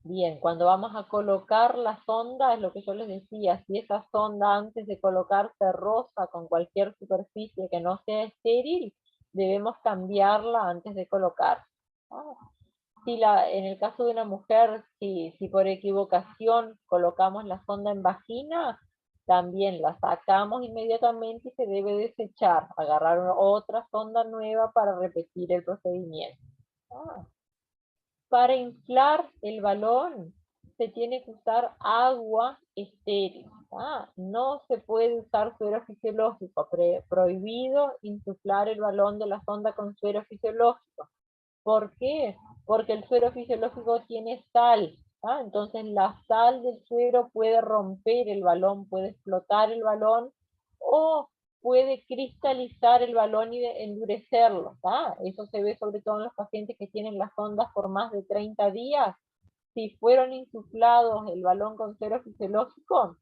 Bien, cuando vamos a colocar la sonda, es lo que yo les decía, si esa sonda antes de colocarse roza con cualquier superficie que no sea estéril, debemos cambiarla antes de colocar. En el caso de una mujer, si por equivocación colocamos la sonda en vagina, también la sacamos inmediatamente y se debe desechar, agarrar otra sonda nueva para repetir el procedimiento. Para inflar el balón se tiene que usar agua estéril. No se puede usar suero fisiológico, prohibido insuflar el balón de la sonda con suero fisiológico. ¿Por qué? Porque el suero fisiológico tiene sal. Entonces la sal del suero puede romper el balón, puede explotar el balón o puede cristalizar el balón y endurecerlo. Eso se ve sobre todo en los pacientes que tienen las sondas por más de 30 días. Si fueron insuflados el balón con suero fisiológico,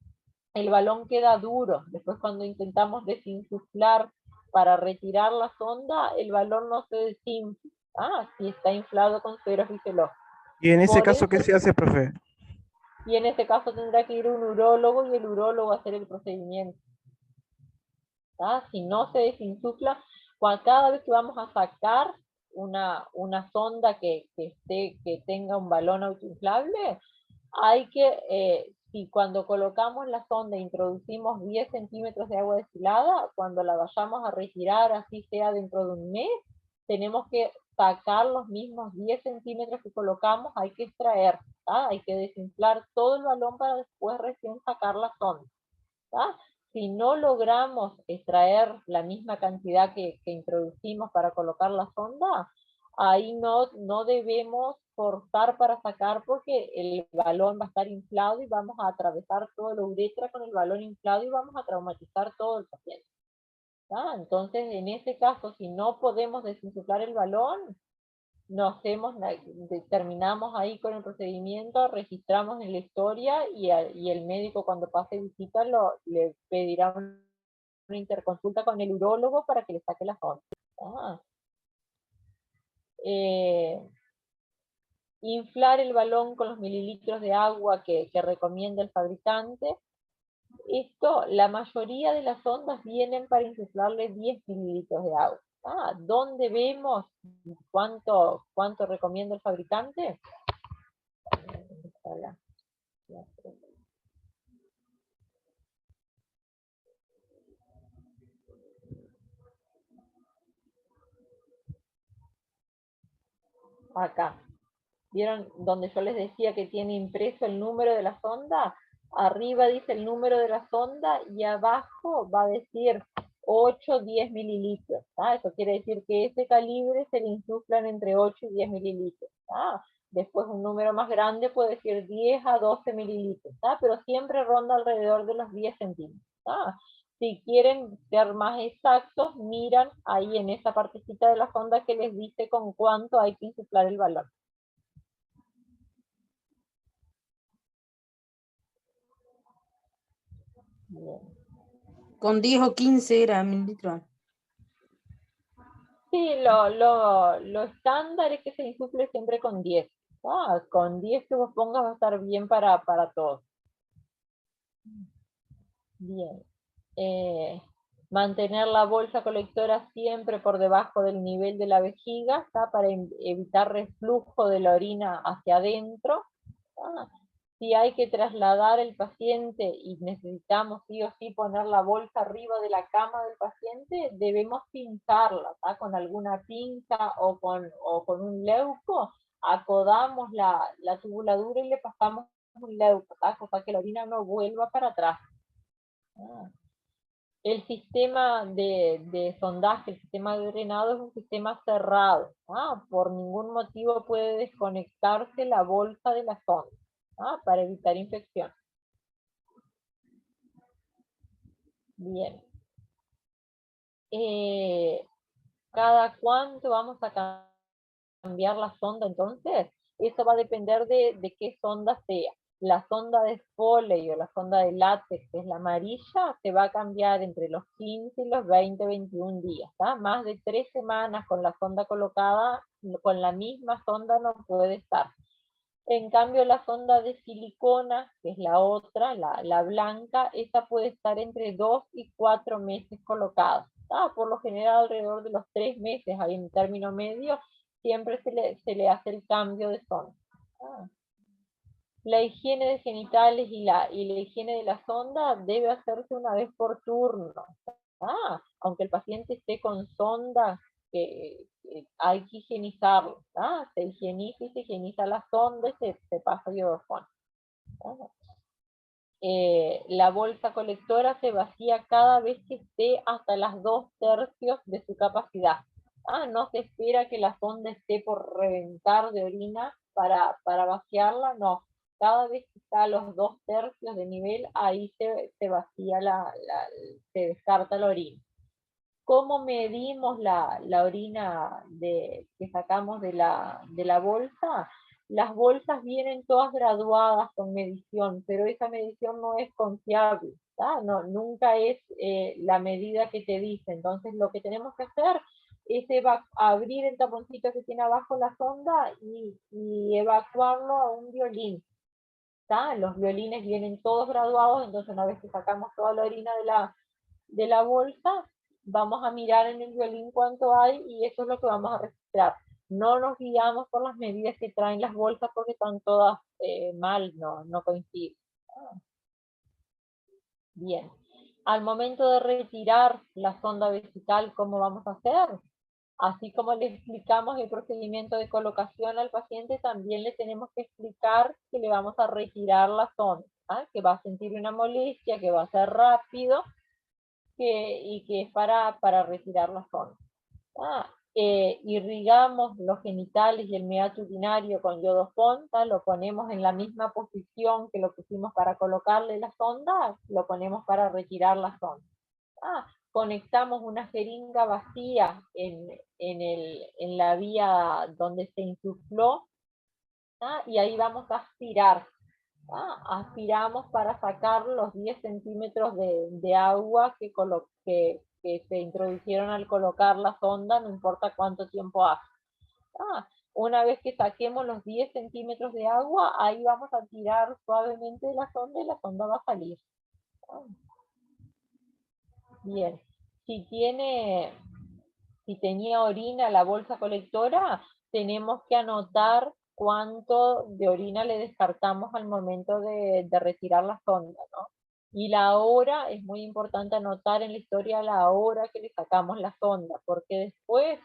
el balón queda duro. Después cuando intentamos desinsuflar para retirar la sonda, el balón no se desinfla. Si está inflado con suero fisiológico. Y en ese caso, ¿qué se hace, profe? Y en este caso tendrá que ir un urólogo y el urólogo a hacer el procedimiento. Si no se desinsufla, cada vez que vamos a sacar una sonda que tenga un balón autoinflable, hay que, si cuando colocamos la sonda introducimos 10 centímetros de agua destilada, cuando la vayamos a retirar, así sea dentro de un mes, tenemos que sacar los mismos 10 centímetros que colocamos, hay que extraer, ¿tá? Hay que desinflar todo el balón para después recién sacar la sonda, ¿tá? Si no logramos extraer la misma cantidad que introducimos para colocar la sonda, ahí no debemos forzar para sacar porque el balón va a estar inflado y vamos a atravesar todo la uretra con el balón inflado y vamos a traumatizar todo el paciente. ¿Ah? Entonces, en ese caso, si no podemos desinsuflar el balón, terminamos ahí con el procedimiento, registramos en la historia y el médico cuando pase visita le pedirá una interconsulta con el urólogo para que le saque la sonda. ¿Ah? Inflar el balón con los mililitros de agua que recomienda el fabricante. Esto, la mayoría de las sondas vienen para insuflarle 10 mililitros de agua. ¿Dónde vemos cuánto recomienda el fabricante? Acá. ¿Vieron donde yo les decía que tiene impreso el número de la sonda? Arriba dice el número de la sonda y abajo va a decir 8, 10 mililitros. Eso quiere decir que ese calibre se le insuflan entre 8 y 10 mililitros. Después un número más grande puede decir 10 a 12 mililitros, pero siempre ronda alrededor de los 10 centímetros. Si quieren ser más exactos, miran ahí en esa partecita de la sonda que les dice con cuánto hay que insuflar el balón. Bien. Con 10 o 15 mililitros. Sí, lo estándar es que se insufle siempre con 10. Con 10 que vos pongas va a estar bien para todos. Bien. Mantener la bolsa colectora siempre por debajo del nivel de la vejiga, para evitar reflujo de la orina hacia adentro. Si hay que trasladar el paciente y necesitamos sí o sí poner la bolsa arriba de la cama del paciente, debemos pinzarla, con alguna pinza o con un leuco, acodamos la tubuladura y le pasamos un leuco, cosa que la orina no vuelva para atrás. El sistema de sondaje, el sistema de drenado es un sistema cerrado. Por ningún motivo puede desconectarse la bolsa de la sonda, para evitar infección. Bien. ¿Cada cuánto vamos a cambiar la sonda entonces? Eso va a depender de qué sonda sea. La sonda de Foley o la sonda de látex, que es la amarilla, se va a cambiar entre los 15 y los 20, 21 días. Más de 3 semanas con la sonda colocada, con la misma sonda no puede estar. En cambio, la sonda de silicona, que es la otra, la blanca, esa puede estar entre 2 y 4 meses colocada. Por lo general, alrededor de los 3 meses, ahí en término medio, siempre se le hace el cambio de sonda. La higiene de genitales y la higiene de la sonda debe hacerse una vez por turno. Aunque el paciente esté con sonda, hay que higienizarlo. Se higieniza y se higieniza la sonda y se pasa iodoform. La bolsa colectora se vacía cada vez que esté hasta las 2/3 de su capacidad. No se espera que la sonda esté por reventar de orina para vaciarla, no. Cada vez que está a los 2/3 de nivel, ahí se vacía, se descarta la orina. ¿Cómo medimos la orina que sacamos de la bolsa? Las bolsas vienen todas graduadas con medición, pero esa medición no es confiable, nunca es la medida que te dice. Entonces lo que tenemos que hacer es abrir el taponcito que tiene abajo la sonda y evacuarlo a un violín. Los violines vienen todos graduados, entonces una vez que sacamos toda la orina de la bolsa, vamos a mirar en el violín cuánto hay y eso es lo que vamos a registrar. No nos guiamos por las medidas que traen las bolsas porque están todas mal, no coinciden. Bien. Al momento de retirar la sonda vesical, ¿cómo vamos a hacer? Así como le explicamos el procedimiento de colocación al paciente, también le tenemos que explicar que le vamos a retirar la sonda, que va a sentir una molestia, que va a ser rápido y que es para retirar la sonda. Irrigamos los genitales y el meato urinario con yodo fonda, lo ponemos en la misma posición que lo pusimos para colocarle la sonda, lo ponemos para retirar la sonda. Conectamos una jeringa vacía en la vía donde se insufló, y ahí vamos a aspirar. Aspiramos para sacar los 10 centímetros de agua que se introdujeron al colocar la sonda, no importa cuánto tiempo hace. Una vez que saquemos los 10 centímetros de agua, ahí vamos a tirar suavemente la sonda y la sonda va a salir. Bien. Si tenía orina la bolsa colectora, tenemos que anotar cuánto de orina le descartamos al momento de retirar la sonda, ¿no? Y la hora, es muy importante anotar en la historia la hora que le sacamos la sonda, porque después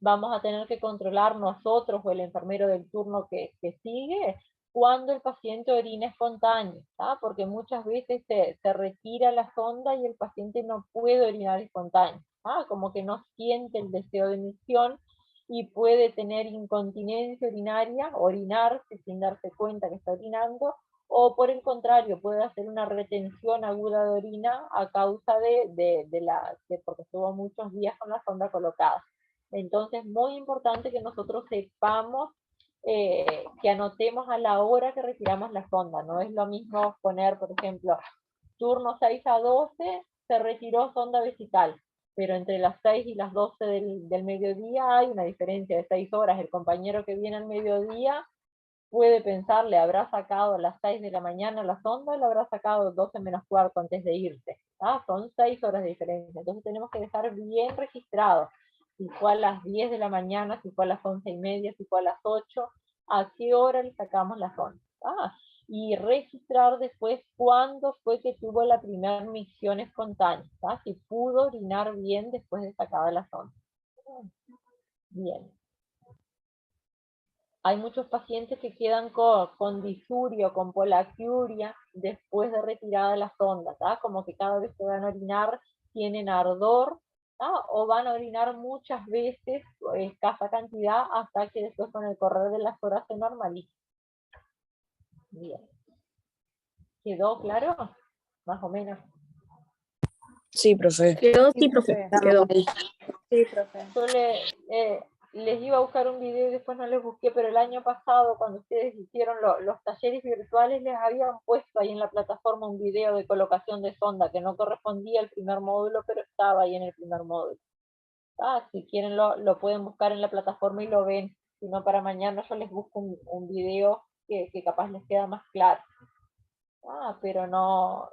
vamos a tener que controlar nosotros o el enfermero del turno que sigue cuando el paciente orina espontáneo, porque muchas veces se retira la sonda y el paciente no puede orinar espontáneo, como que no siente el deseo de emisión y puede tener incontinencia urinaria, orinarse sin darse cuenta que está orinando, o por el contrario, puede hacer una retención aguda de orina a causa de porque estuvo muchos días con la sonda colocada. Entonces, muy importante que nosotros sepamos, que anotemos a la hora que retiramos la sonda. No es lo mismo poner, por ejemplo, turno 6 a 12, se retiró sonda vesical, pero entre las 6 y las 12 del mediodía hay una diferencia de 6 horas. El compañero que viene al mediodía puede pensar, le habrá sacado a las 6 de la mañana la sonda, le habrá sacado 12 menos cuarto antes de irse. Son 6 horas de diferencia. Entonces tenemos que dejar bien registrado si fue a las 10 de la mañana, si fue a las 11:30, si fue a las 8, a qué hora le sacamos la sonda. Y registrar después cuándo fue que tuvo la primera micción espontánea, si pudo orinar bien después de sacada la sonda. Bien. Hay muchos pacientes que quedan con disuria o con polaquiuria después de retirada la sonda, como que cada vez que van a orinar tienen ardor, o van a orinar muchas veces, escasa cantidad, hasta que después con el correr de las horas se normaliza. Bien. ¿Quedó claro? Más o menos. Sí, profe. Quedó, Sí, sí, profe. profe. Quedó. Sí, profe. Yo les iba a buscar un video y después no les busqué, pero el año pasado, cuando ustedes hicieron los talleres virtuales, les habían puesto ahí en la plataforma un video de colocación de sonda que no correspondía al primer módulo, pero estaba ahí en el primer módulo. Si quieren lo pueden buscar en la plataforma y lo ven. Si no, para mañana yo les busco un video que capaz les queda más claro. Pero no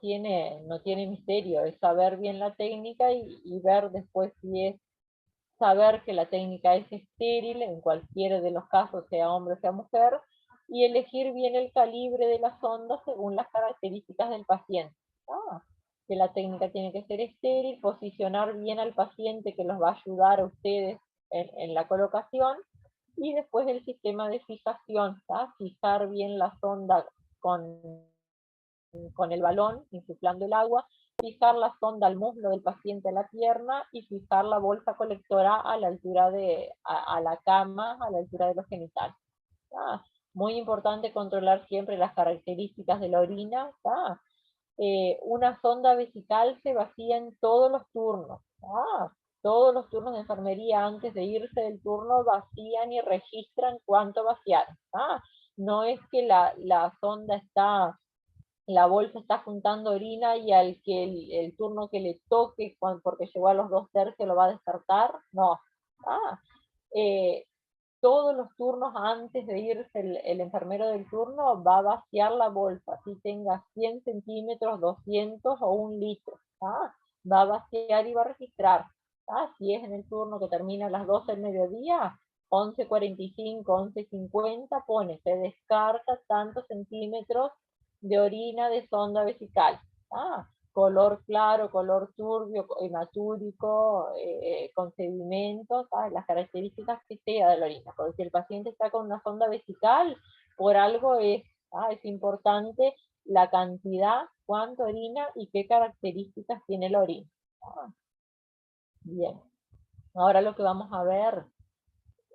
tiene misterio, es saber bien la técnica y ver después si es saber que la técnica es estéril en cualquiera de los casos, sea hombre o sea mujer, y elegir bien el calibre de la sonda según las características del paciente. Que la técnica tiene que ser estéril, posicionar bien al paciente que los va a ayudar a ustedes en la colocación, y después el sistema de fijación, fijar bien la sonda con el balón, insuflando el agua, fijar la sonda al muslo del paciente a la pierna y fijar la bolsa colectora a la altura a la cama, a la altura de los genitales. Muy importante controlar siempre las características de la orina. Una sonda vesical se vacía en todos los turnos. Todos los turnos de enfermería antes de irse del turno vacían y registran cuánto vaciaron. No es que la sonda está, la bolsa está juntando orina y al que el turno que le toque, porque llegó a los 2/3, lo va a descartar. No. Todos los turnos antes de irse el enfermero del turno va a vaciar la bolsa, si tenga 100 centímetros, 200 o 1 litro. Va a vaciar y va a registrar. Si es en el turno que termina a las 12 del mediodía, 11:45, 11:50, pone, se descarta tantos centímetros de orina de sonda vesical. Color claro, color turbio, natúrico, con sedimentos, las características que sea de la orina. Porque si el paciente está con una sonda vesical, por algo es importante la cantidad, cuánto orina y qué características tiene la orina. Bien, ahora lo que vamos a ver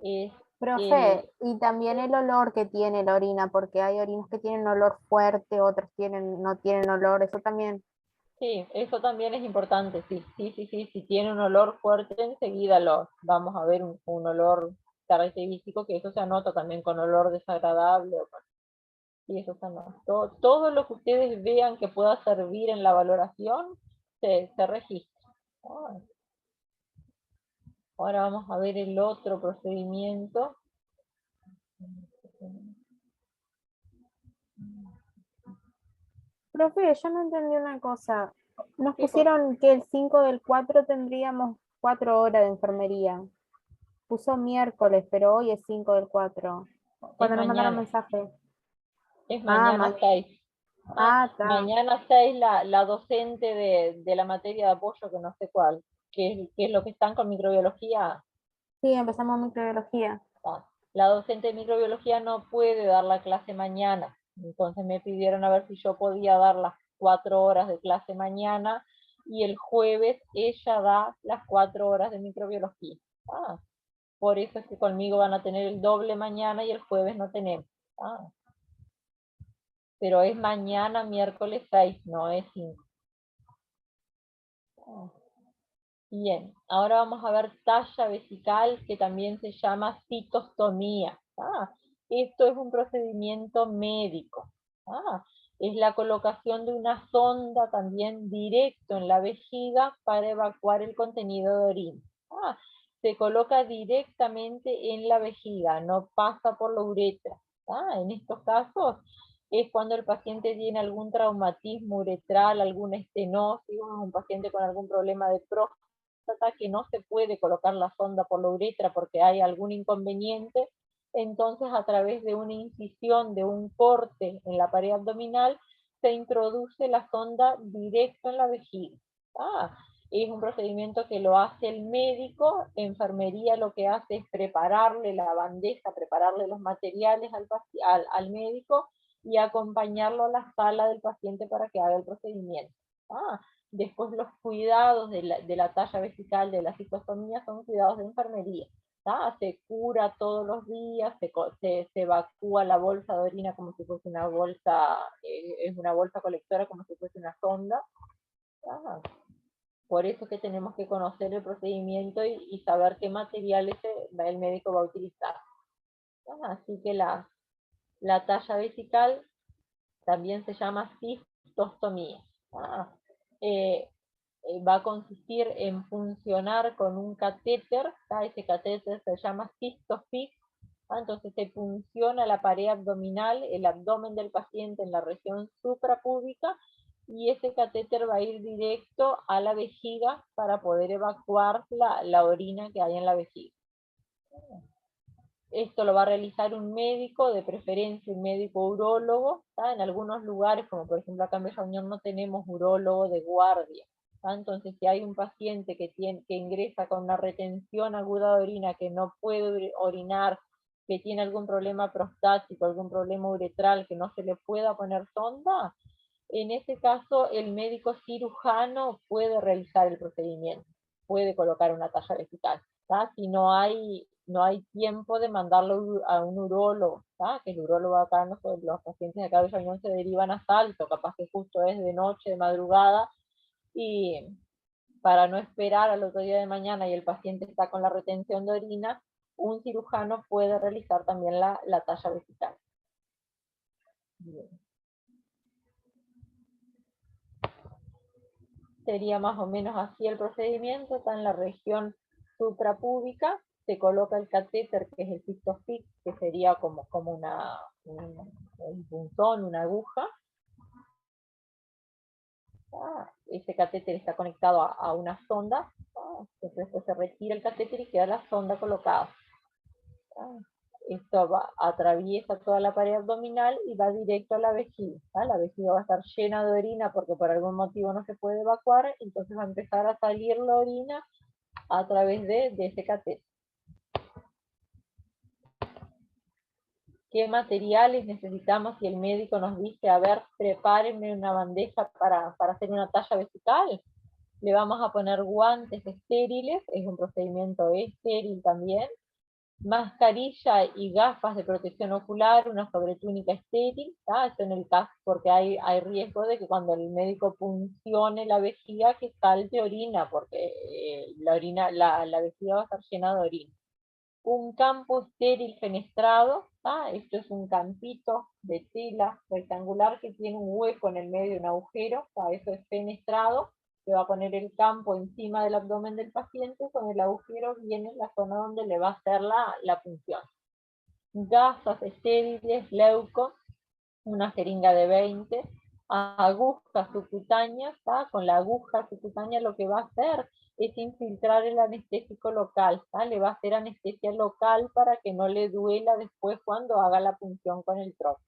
es Profe, y también el olor que tiene la orina, porque hay orinas que tienen olor fuerte, otras no tienen olor, eso también. Sí, eso también es importante, sí, si tiene un olor fuerte enseguida lo vamos a ver un olor característico, que eso se anota también con olor desagradable, y eso se anota. Todo lo que ustedes vean que pueda servir en la valoración se registra. Ahora vamos a ver el otro procedimiento. Profe, yo no entendí una cosa. Nos ¿Qué cosa? pusieron que el 5 del 4 tendríamos 4 horas de enfermería. Puso miércoles, pero hoy es 5 del 4. Es Cuando nos mandaron mañana, mensaje. es Ah, mañana 6. está. Mañana 6 la docente de la materia de apoyo, que no sé cuál, que es lo que están con microbiología. Sí, empezamos microbiología. La docente de microbiología no puede dar la clase mañana, entonces me pidieron a ver si yo podía dar las 4 horas de clase mañana, y el jueves ella da las 4 horas de microbiología. Por eso es que conmigo van a tener el doble mañana y el jueves no tenemos. Pero es mañana miércoles 6, no es 5. Bien, ahora vamos a ver talla vesical, que también se llama citostomía. Esto es un procedimiento médico. Es la colocación de una sonda también directo en la vejiga para evacuar el contenido de orina. Se coloca directamente en la vejiga, no pasa por la uretra. En estos casos es cuando el paciente tiene algún traumatismo uretral, alguna estenosis, un paciente con algún problema de próstata, que no se puede colocar la sonda por la uretra porque hay algún inconveniente. Entonces, a través de una incisión, de un corte en la pared abdominal, se introduce la sonda directo en la vejiga. Es un procedimiento que lo hace el médico. Enfermería lo que hace es prepararle la bandeja, prepararle los materiales al médico y acompañarlo a la sala del paciente para que haga el procedimiento. Después los cuidados de la talla vesical, de la citostomía, son cuidados de enfermería. Se cura todos los días, se evacúa la bolsa de orina como si fuese una bolsa, es una bolsa colectora, como si fuese una sonda. Por eso que tenemos que conocer el procedimiento y saber qué materiales el médico va a utilizar. Así que la talla vesical también se llama cistostomía. Va a consistir en funcionar con un catéter. Ese catéter se llama cistofix. Entonces se funciona la pared abdominal, el abdomen del paciente en la región suprapúbica, y ese catéter va a ir directo a la vejiga para poder evacuar la orina que hay en la vejiga. Esto lo va a realizar un médico, de preferencia un médico urólogo. En algunos lugares, como por ejemplo acá en Bella Unión, no tenemos urólogo de guardia. Entonces, si hay un paciente que ingresa con una retención aguda de orina, que no puede orinar, que tiene algún problema prostático, algún problema uretral, que no se le pueda poner sonda, en ese caso el médico cirujano puede realizar el procedimiento, puede colocar una talla vesical. Si no hay tiempo de mandarlo a un urólogo, que el urólogo acá, los pacientes de acá de Reunión se derivan a Salto, capaz que justo es de noche, de madrugada, y para no esperar al otro día de mañana y el paciente está con la retención de orina, un cirujano puede realizar también la talla vesical. Bien. Sería más o menos así el procedimiento. Está en la región suprapúbica, se coloca el catéter, que es el cistofix, que sería como un punzón, una aguja. Ese catéter está conectado a una sonda. Entonces se retira el catéter y queda la sonda colocada. esto atraviesa toda la pared abdominal y va directo a la vejiga. La vejiga va a estar llena de orina porque por algún motivo no se puede evacuar, entonces va a empezar a salir la orina a través de ese catéter. ¿Qué materiales necesitamos si el médico nos dice, a ver, prepárenme una bandeja para hacer una talla vesical? Le vamos a poner guantes estériles, es un procedimiento estéril también, mascarilla y gafas de protección ocular, una sobretúnica estéril, esto en el caso porque hay riesgo de que cuando el médico puncione la vejiga que salte orina, porque la vejiga va a estar llena de orina. Un campo estéril fenestrado, esto es un campito de tela rectangular que tiene un hueco en el medio, un agujero, eso es fenestrado. Se va a poner el campo encima del abdomen del paciente, con el agujero viene en la zona donde le va a hacer la punción. Gasas estériles, leucos, una jeringa de 20, agujas subcutáneas, con la aguja subcutánea lo que va a hacer es infiltrar el anestésico local, le va a hacer anestesia local para que no le duela después cuando haga la punción con el trocar.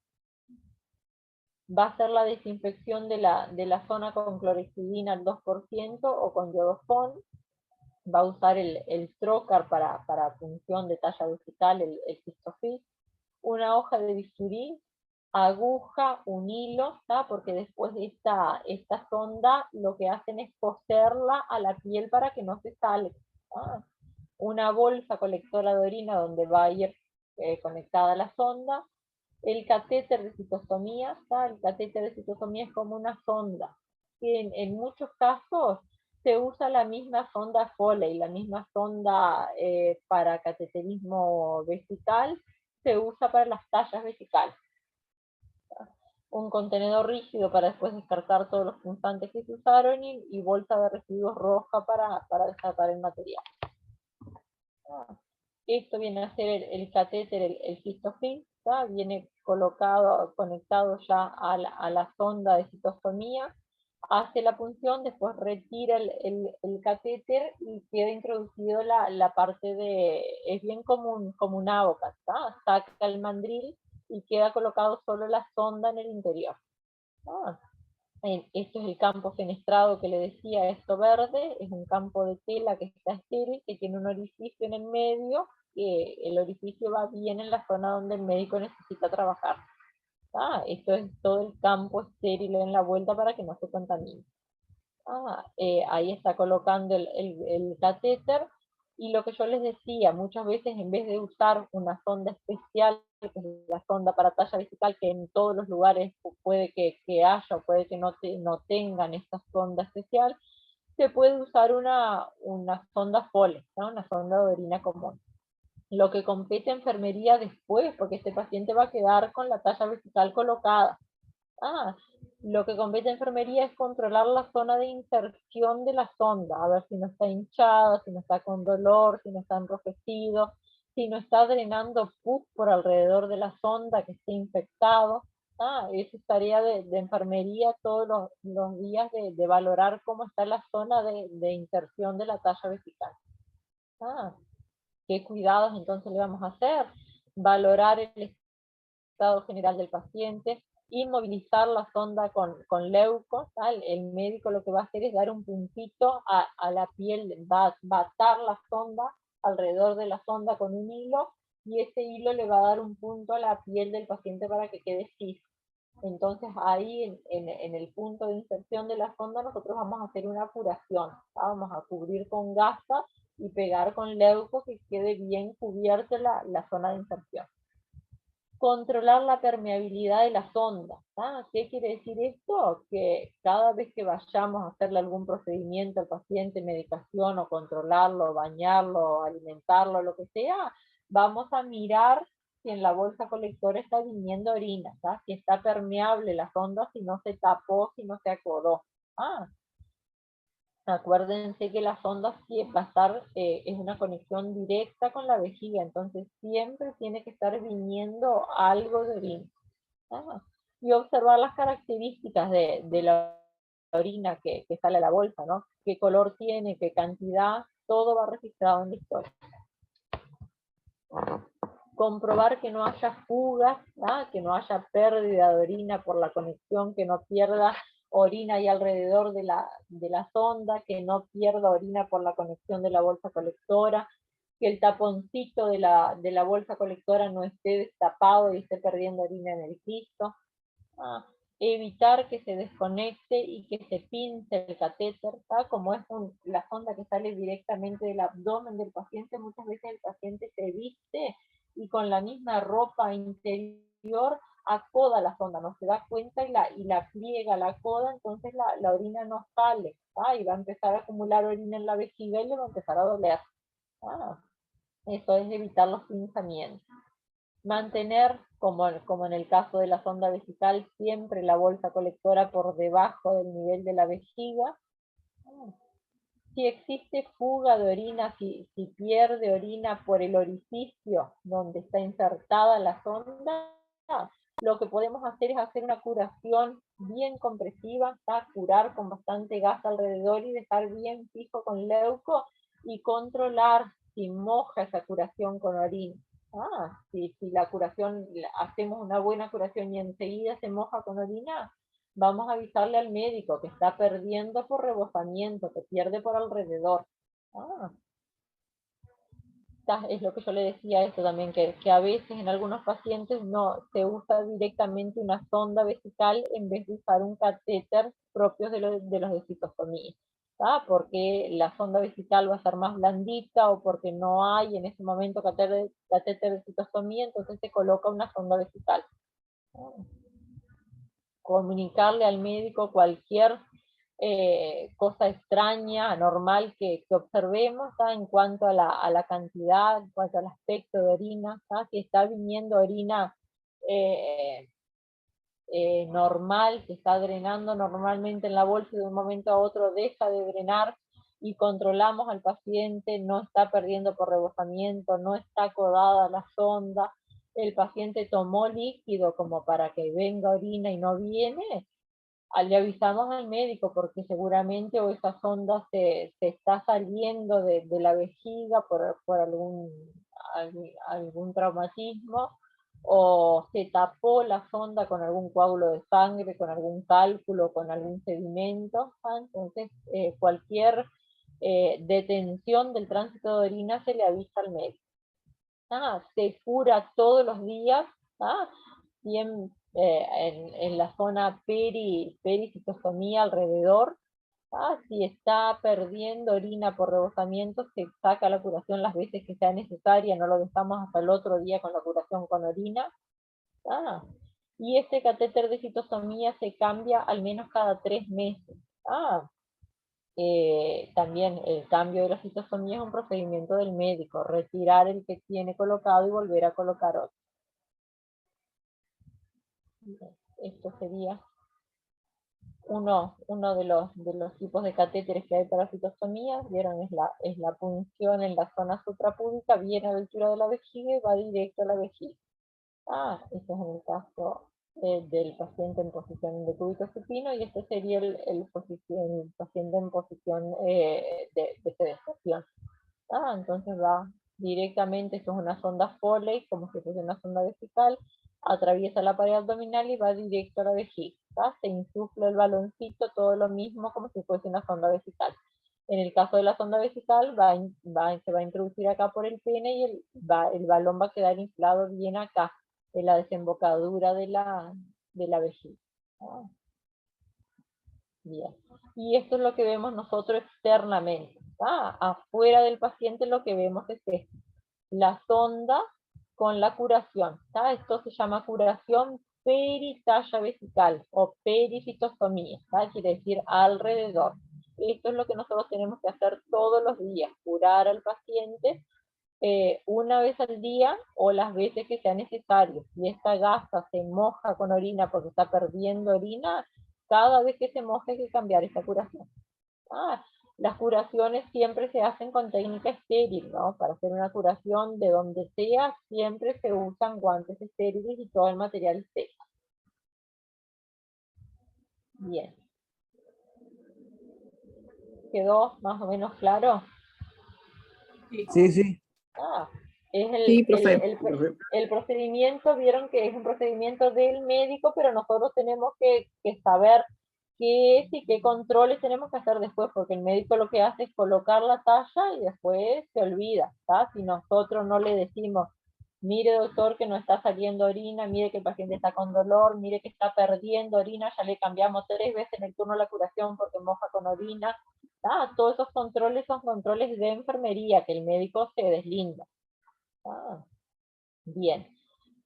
Va a hacer la desinfección de la zona con clorexidina al 2% o con yodofón. Va a usar el trocar para punción de talla vesical, el Cistofix. Una hoja de bisturí, aguja, un hilo, porque después de esta sonda lo que hacen es coserla a la piel para que no se salga. Una bolsa colectora de orina donde va a ir conectada la sonda. El catéter de citostomía, el catéter de citostomía es como una sonda, que en muchos casos se usa la misma sonda Foley, la misma sonda para cateterismo vesical, se usa para las tallas vesicales. Un contenedor rígido para después descartar todos los punzantes que se usaron y bolsa de residuos roja para descartar el material. Esto viene a ser el catéter, el Cistofix, viene conectado ya a la sonda de citostomía, hace la punción, después retira el catéter y queda introducido la parte es bien como un avocat, saca el mandril y queda colocado solo la sonda en el interior. Esto es el campo fenestrado que le decía, esto verde, es un campo de tela que está estéril, que tiene un orificio en el medio, que el orificio va bien en la zona donde el médico necesita trabajar. Esto es todo el campo estéril en la vuelta para que no se contamine. Ahí está colocando el catéter, y lo que yo les decía, muchas veces en vez de usar una sonda especial, que es la sonda para talla vesical, que en todos los lugares puede que haya o puede que no tengan esta sonda especial, se puede usar una sonda Foley, una sonda de orina común. Lo que compete a enfermería después, porque este paciente va a quedar con la talla vesical colocada. Lo que compete a enfermería es controlar la zona de inserción de la sonda, a ver si no está hinchada, si no está con dolor, si no está enrojecido, si no está drenando pus por alrededor de la sonda que esté infectado. Esa es tarea de enfermería todos los días de valorar cómo está la zona de inserción de la talla vesical. ¿Qué cuidados entonces le vamos a hacer? Valorar el estado general del paciente, inmovilizar la sonda con leucos. El médico lo que va a hacer es dar un puntito a la piel, va a atar la sonda alrededor de la sonda con un hilo, y ese hilo le va a dar un punto a la piel del paciente para que quede fijo. Entonces ahí en el punto de inserción de la sonda nosotros vamos a hacer una curación, vamos a cubrir con gasa y pegar con leuco que quede bien cubierta la zona de inserción. Controlar la permeabilidad de la sonda. ¿Qué quiere decir esto? Que cada vez que vayamos a hacerle algún procedimiento al paciente, medicación, o controlarlo, bañarlo, alimentarlo, lo que sea, vamos a mirar si en la bolsa colectora está viniendo orina, si está permeable la sonda, si no se tapó, si no se acodó. Acuérdense que la sonda va a estar, es una conexión directa con la vejiga, entonces siempre tiene que estar viniendo algo de orina. Y observar las características de la orina que sale a la bolsa, ¿no? Qué color tiene, qué cantidad, todo va registrado en la historia. comprobar que no haya fugas, que no haya pérdida de orina por la conexión, que no pierda orina ahí alrededor de la sonda, que no pierda orina por la conexión de la bolsa colectora, que el taponcito de la bolsa colectora no esté destapado y esté perdiendo orina en el piso. Evitar que se desconecte y que se pince el catéter, como es la sonda que sale directamente del abdomen del paciente, muchas veces el paciente se viste y con la misma ropa interior acoda la sonda, no se da cuenta y la pliega, la acoda, entonces la orina no sale, y va a empezar a acumular orina en la vejiga y le va a empezar a doler. Eso es evitar los pinzamientos. Mantener, como en el caso de la sonda vesical, siempre la bolsa colectora por debajo del nivel de la vejiga. Si existe fuga de orina, si pierde orina por el orificio donde está insertada la sonda, lo que podemos hacer es hacer una curación bien compresiva, curar con bastante gas alrededor y dejar bien fijo con leuco y controlar si moja esa curación con orina. Si la curación, hacemos una buena curación y enseguida se moja con orina, vamos a avisarle al médico que está perdiendo por rebosamiento, que pierde por alrededor. Es lo que yo le decía esto también, que a veces en algunos pacientes no se usa directamente una sonda vesical en vez de usar un catéter propios de los de citostomía, porque la sonda vesical va a ser más blandita o porque no hay en ese momento catéter de citostomía, entonces se coloca una sonda vesical. Comunicarle al médico cualquier cosa extraña, anormal que observemos, en cuanto a la cantidad, en cuanto al aspecto de orina, si está viniendo orina normal, se está drenando normalmente en la bolsa y de un momento a otro deja de drenar y controlamos al paciente, no está perdiendo por rebosamiento, no está acodada la sonda, el paciente tomó líquido como para que venga orina y no viene, le avisamos al médico porque seguramente o esa sonda se está saliendo de la vejiga por algún traumatismo, o se tapó la sonda con algún coágulo de sangre, con algún cálculo, con algún sedimento. Entonces cualquier detención del tránsito de orina se le avisa al médico. Se cura todos los días, bien, en la zona pericitostomía alrededor. Si está perdiendo orina por rebosamiento, se saca la curación las veces que sea necesaria, no lo dejamos hasta el otro día con la curación con orina. Y este catéter de citostomía se cambia al menos cada 3 meses. También el cambio de la citostomía es un procedimiento del médico, retirar el que tiene colocado y volver a colocar otro. Esto sería uno de los tipos de catéteres que hay para citostomía. Vieron, es la punción en la zona suprapúbica, viene a la altura de la vejiga y va directo a la vejiga. Este es en el caso del paciente en posición de cúbito supino, y este sería el paciente en posición de sedestación. Entonces va directamente, esto es una sonda Foley, como si fuese una sonda vesical, atraviesa la pared abdominal y va directo a la vejiga. Se insufla el baloncito, todo lo mismo como si fuese una sonda vesical. En el caso de la sonda vesical, se va a introducir acá por el pene y el balón va a quedar inflado bien acá, en la desembocadura de la vejiga. Bien. Y esto es lo que vemos nosotros externamente. Afuera del paciente lo que vemos es esto, la sonda con la curación. Esto se llama curación peritalla vesical o pericitostomía, quiere decir alrededor. Esto es lo que nosotros tenemos que hacer todos los días, curar al paciente una vez al día o las veces que sea necesario. Si esta gasa se moja con orina porque está perdiendo orina, cada vez que se moja hay que cambiar esta curación. Las curaciones siempre se hacen con técnica estéril, ¿no? Para hacer una curación de donde sea, siempre se usan guantes estériles y todo el material estéril. Bien. ¿Quedó más o menos claro? Sí, sí. Es Sí, profe. el procedimiento, vieron que es un procedimiento del médico, pero nosotros tenemos que saber qué es y qué controles tenemos que hacer después, porque el médico lo que hace es colocar la talla y después se olvida, ¿tá? Si nosotros no le decimos, mire doctor que no está saliendo orina, mire que el paciente está con dolor, mire que está perdiendo orina, ya le cambiamos 3 veces en el turno de la curación porque moja con orina, ¿tá? Todos esos controles son controles de enfermería que el médico se deslinda. Ah, bien.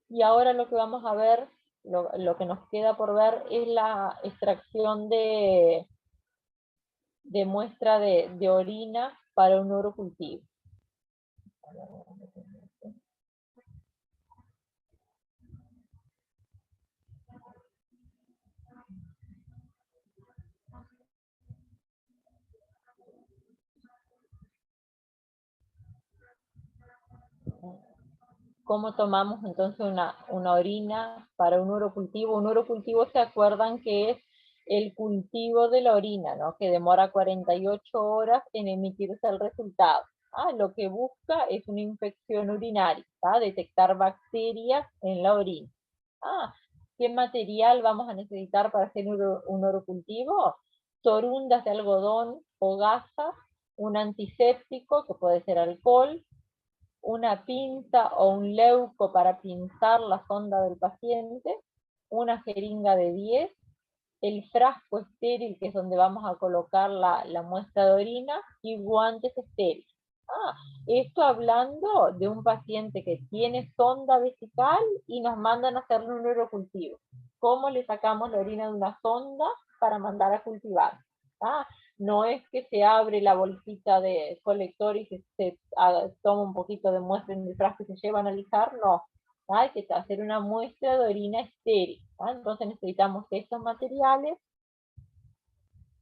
Y ahora lo que vamos a ver, lo que nos queda por ver es la extracción de muestra de orina para un urocultivo. ¿Cómo tomamos entonces una orina para un urocultivo? Un urocultivo, ¿se acuerdan que es el cultivo de la orina, ¿no? Que demora 48 horas en emitirse el resultado. Lo que busca es una infección urinaria, detectar bacterias en la orina. ¿Qué material vamos a necesitar para hacer un urocultivo? Torundas de algodón o gasas, un antiséptico, que puede ser alcohol, una pinza o un leuco para pinzar la sonda del paciente, una jeringa de 10, el frasco estéril, que es donde vamos a colocar la muestra de orina, y guantes estériles. Esto hablando de un paciente que tiene sonda vesical y nos mandan a hacerle un urocultivo. ¿Cómo le sacamos la orina de una sonda para mandar a cultivar? No es que se abre la bolsita de colector y se toma un poquito de muestra en el frasco y se lleva a analizar, no. Hay que hacer una muestra de orina estéril. Entonces necesitamos estos materiales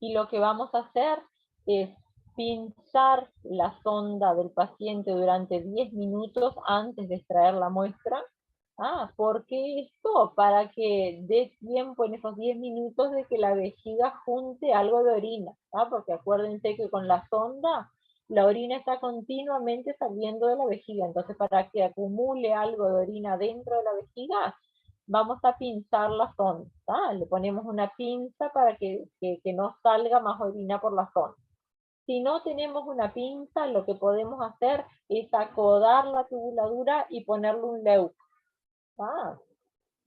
y lo que vamos a hacer es pinzar la sonda del paciente durante 10 minutos antes de extraer la muestra. ¿Por qué esto? Para que dé tiempo en esos 10 minutos de que la vejiga junte algo de orina, porque acuérdense que con la sonda la orina está continuamente saliendo de la vejiga, entonces para que acumule algo de orina dentro de la vejiga, vamos a pinzar la sonda, le ponemos una pinza para que no salga más orina por la sonda. Si no tenemos una pinza, lo que podemos hacer es acodar la tubuladura y ponerle un leuco.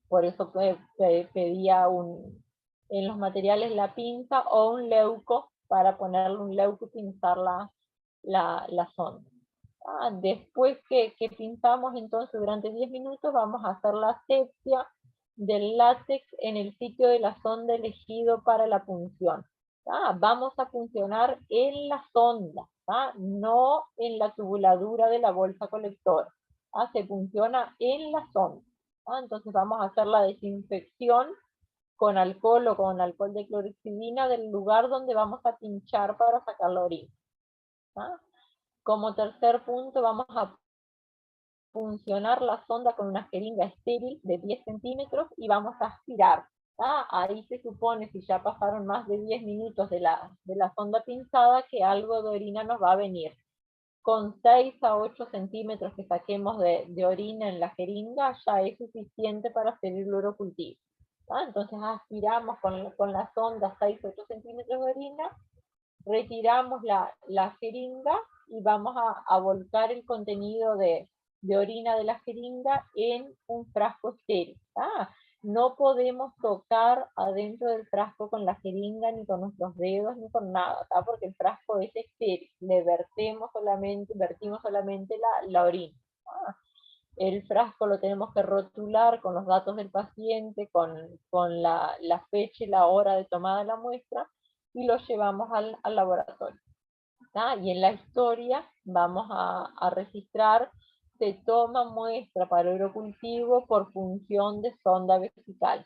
Por eso pedía en los materiales la pinza o un leuco para ponerle un leuco y pinzar la sonda. Después que pinzamos entonces durante 10 minutos vamos a hacer la asepsia del látex en el sitio de la sonda elegido para la punción. Vamos a puncionar en la sonda, no en la tubuladura de la bolsa colectora. Se punciona en la sonda. Entonces vamos a hacer la desinfección con alcohol o con alcohol de clorexidina del lugar donde vamos a pinchar para sacar la orina. Como tercer punto vamos a puncionar la sonda con una jeringa estéril de 10 centímetros y vamos a aspirar. Ahí se supone, si ya pasaron más de 10 minutos de la sonda pinzada, que algo de orina nos va a venir. Con 6 a 8 centímetros que saquemos de orina en la jeringa, ya es suficiente para hacer el urocultivo. Entonces aspiramos con la sonda 6 a 8 centímetros de orina, retiramos la jeringa y vamos a volcar el contenido de orina de la jeringa en un frasco estéril. No podemos tocar adentro del frasco con la jeringa, ni con nuestros dedos, ni con nada, porque el frasco es estéril. Le vertimos solamente la orina. El frasco lo tenemos que rotular con los datos del paciente, con la fecha y la hora de tomada de la muestra, y lo llevamos al laboratorio. Y en la historia vamos a registrar: se toma muestra para urocultivo por función de sonda vesical.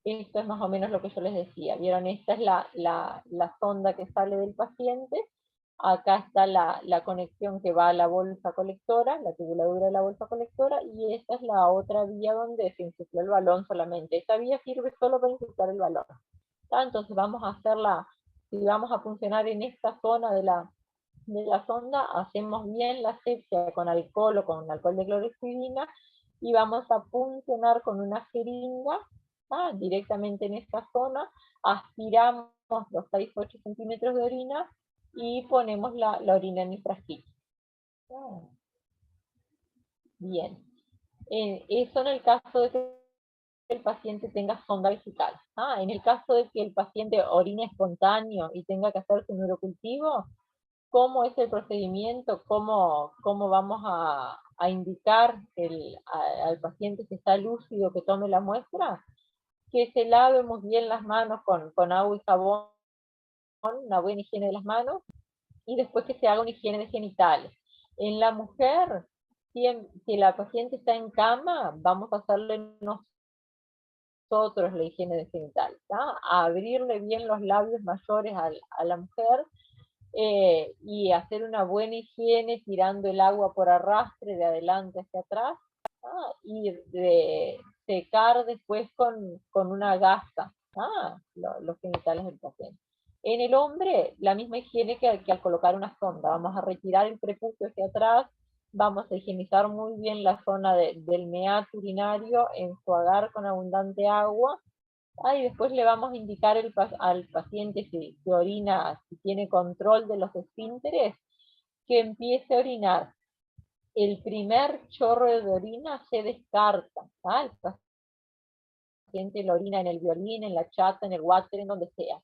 Esto es más o menos lo que yo les decía. ¿Vieron? Esta es la sonda que sale del paciente. Acá está la conexión que va a la bolsa colectora, la tubuladura de la bolsa colectora, y esta es la otra vía donde se insufló el balón solamente. Esta vía sirve solo para insuflar el balón. Entonces vamos a hacerla, si vamos a funcionar en esta zona de de la sonda, hacemos bien la asepsia con alcohol o con alcohol de clorexidina y vamos a puncionar con una jeringa directamente en esta zona, aspiramos los 6-8 centímetros de orina y ponemos la orina en el frasquito. Bien, eso en el caso de que el paciente tenga sonda vesical. En el caso de que el paciente orine espontáneo y tenga que hacerse un urocultivo, ¿cómo es el procedimiento? ¿Cómo vamos a indicar al paciente que está lúcido que tome la muestra? Que se lave muy bien las manos con agua y jabón, una buena higiene de las manos, y después que se haga una higiene de genitales. En la mujer, si la paciente está en cama, vamos a hacerle nosotros la higiene de genitales, a abrirle bien los labios mayores a la mujer, y hacer una buena higiene tirando el agua por arrastre de adelante hacia atrás, y secar después con una gasa los genitales del paciente. En el hombre, la misma higiene que al colocar una sonda. Vamos a retirar el prepucio hacia atrás, vamos a higienizar muy bien la zona del meato urinario, enjuagar con abundante agua, y después le vamos a indicar al paciente si orina, si tiene control de los esfínteres, que empiece a orinar. El primer chorro de orina se descarta. El paciente lo orina en el violín, en la chata, en el water, en donde sea.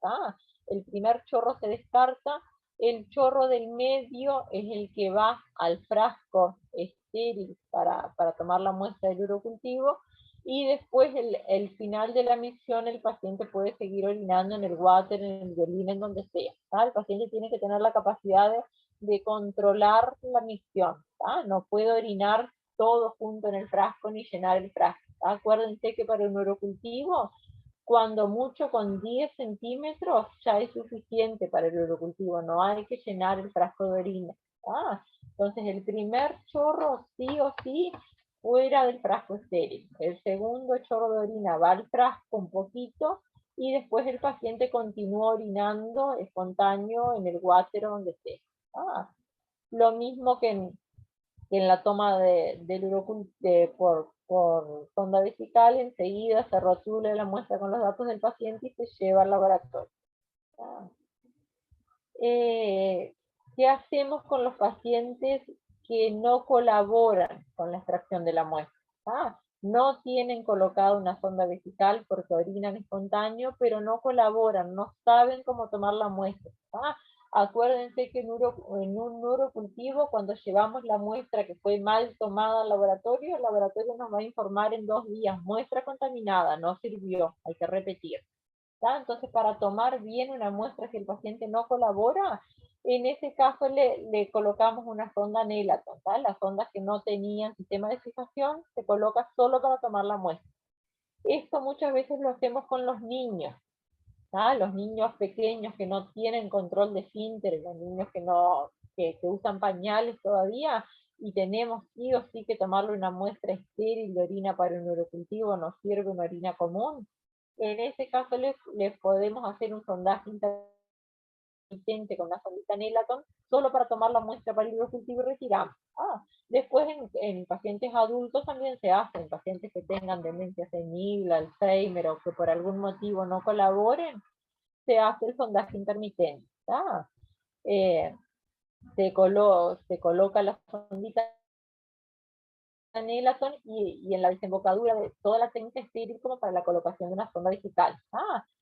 El primer chorro se descarta. El chorro del medio es el que va al frasco estéril para tomar la muestra del urocultivo. Y después, el final de la misión, el paciente puede seguir orinando en el water, en el violín, en donde sea. El paciente tiene que tener la capacidad de controlar la misión. No puede orinar todo junto en el frasco ni llenar el frasco. Acuérdense que para un urocultivo, cuando mucho con 10 centímetros ya es suficiente para el urocultivo, no hay que llenar el frasco de orina. Entonces el primer chorro sí o sí fuera del frasco estéril. El segundo chorro de orina va al frasco un poquito y después el paciente continúa orinando espontáneo en el water donde esté. Lo mismo que en la toma del urocultivo por sonda vesical, enseguida se rotula la muestra con los datos del paciente y se lleva al laboratorio. ¿Qué hacemos con los pacientes que no colaboran con la extracción de la muestra? No tienen colocada una sonda vesical porque orinan espontáneo, pero no colaboran, no saben cómo tomar la muestra. Acuérdense que en un urocultivo, cuando llevamos la muestra que fue mal tomada al laboratorio, el laboratorio nos va a informar en 2 días, muestra contaminada, no sirvió, hay que repetir. Entonces, para tomar bien una muestra si el paciente no colabora, en ese caso le colocamos una sonda Nelaton. Las sondas que no tenían sistema de fijación se coloca solo para tomar la muestra. Esto muchas veces lo hacemos con los niños. Los niños pequeños que no tienen control de esfínteres, los niños que usan pañales todavía, y tenemos sí o sí que tomarle una muestra estéril de orina para un urocultivo, nos sirve una orina común. En ese caso les podemos hacer un sondaje intermitente con una sondita Nelaton solo para tomar la muestra para el urocultivo y retiramos. Después en pacientes adultos también se hace, en pacientes que tengan demencia senil, Alzheimer o que por algún motivo no colaboren, se hace el sondaje intermitente. Se coloca la sondita Nelaton y en la desembocadura de toda la técnica estéril como para la colocación de una sonda digital.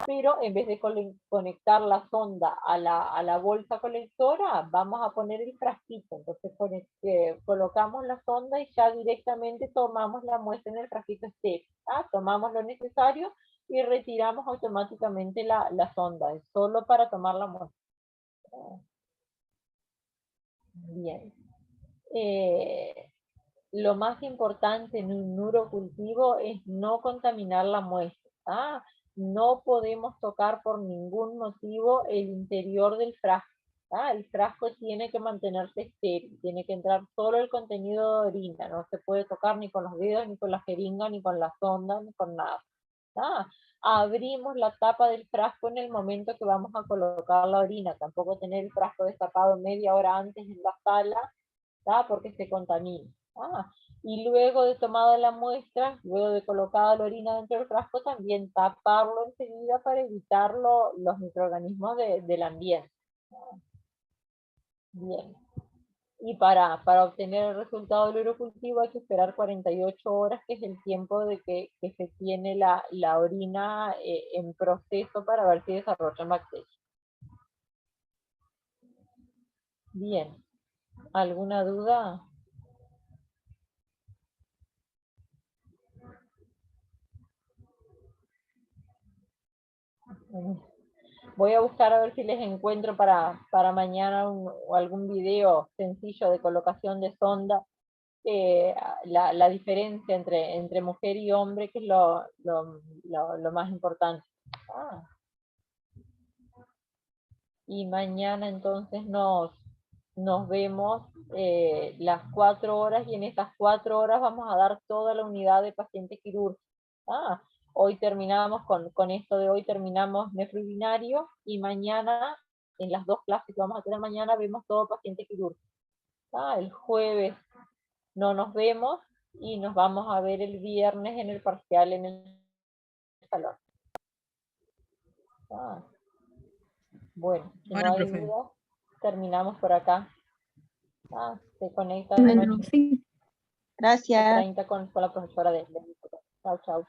Pero en vez de conectar la sonda a la bolsa colectora, vamos a poner el frasquito. Entonces colocamos la sonda y ya directamente tomamos la muestra en el frasquito estéril. Tomamos lo necesario y retiramos automáticamente la sonda. Es solo para tomar la muestra. Bien. Lo más importante en un urocultivo es no contaminar la muestra. No podemos tocar por ningún motivo el interior del frasco. El frasco tiene que mantenerse estéril, tiene que entrar solo el contenido de orina, no se puede tocar ni con los dedos, ni con la jeringa, ni con la sonda, ni con nada. Abrimos la tapa del frasco en el momento que vamos a colocar la orina, tampoco tener el frasco destapado media hora antes en la sala, porque se contamina. Y luego de tomada la muestra, luego de colocada la orina dentro del frasco, también taparlo enseguida para evitar los microorganismos del ambiente. Bien. Y para obtener el resultado del urocultivo hay que esperar 48 horas, que es el tiempo de que se tiene la orina en proceso para ver si desarrollan bacterias. Bien. ¿Alguna duda? Voy a buscar a ver si les encuentro para mañana o algún video sencillo de colocación de sonda, la diferencia entre mujer y hombre, que es lo más importante. Y mañana entonces nos vemos las 4 horas, y en estas 4 horas vamos a dar toda la unidad de paciente quirúrgico. Hoy terminamos con esto de hoy, terminamos nefrourinario, y mañana, en las 2 clases que vamos a tener mañana, vemos todo paciente quirúrgico. El jueves no nos vemos, y nos vamos a ver el viernes en el parcial en el salón. Bueno, si no hay dudas, terminamos por acá. Se conecta de noche. Gracias. 30 con la profesora de Chao, chao.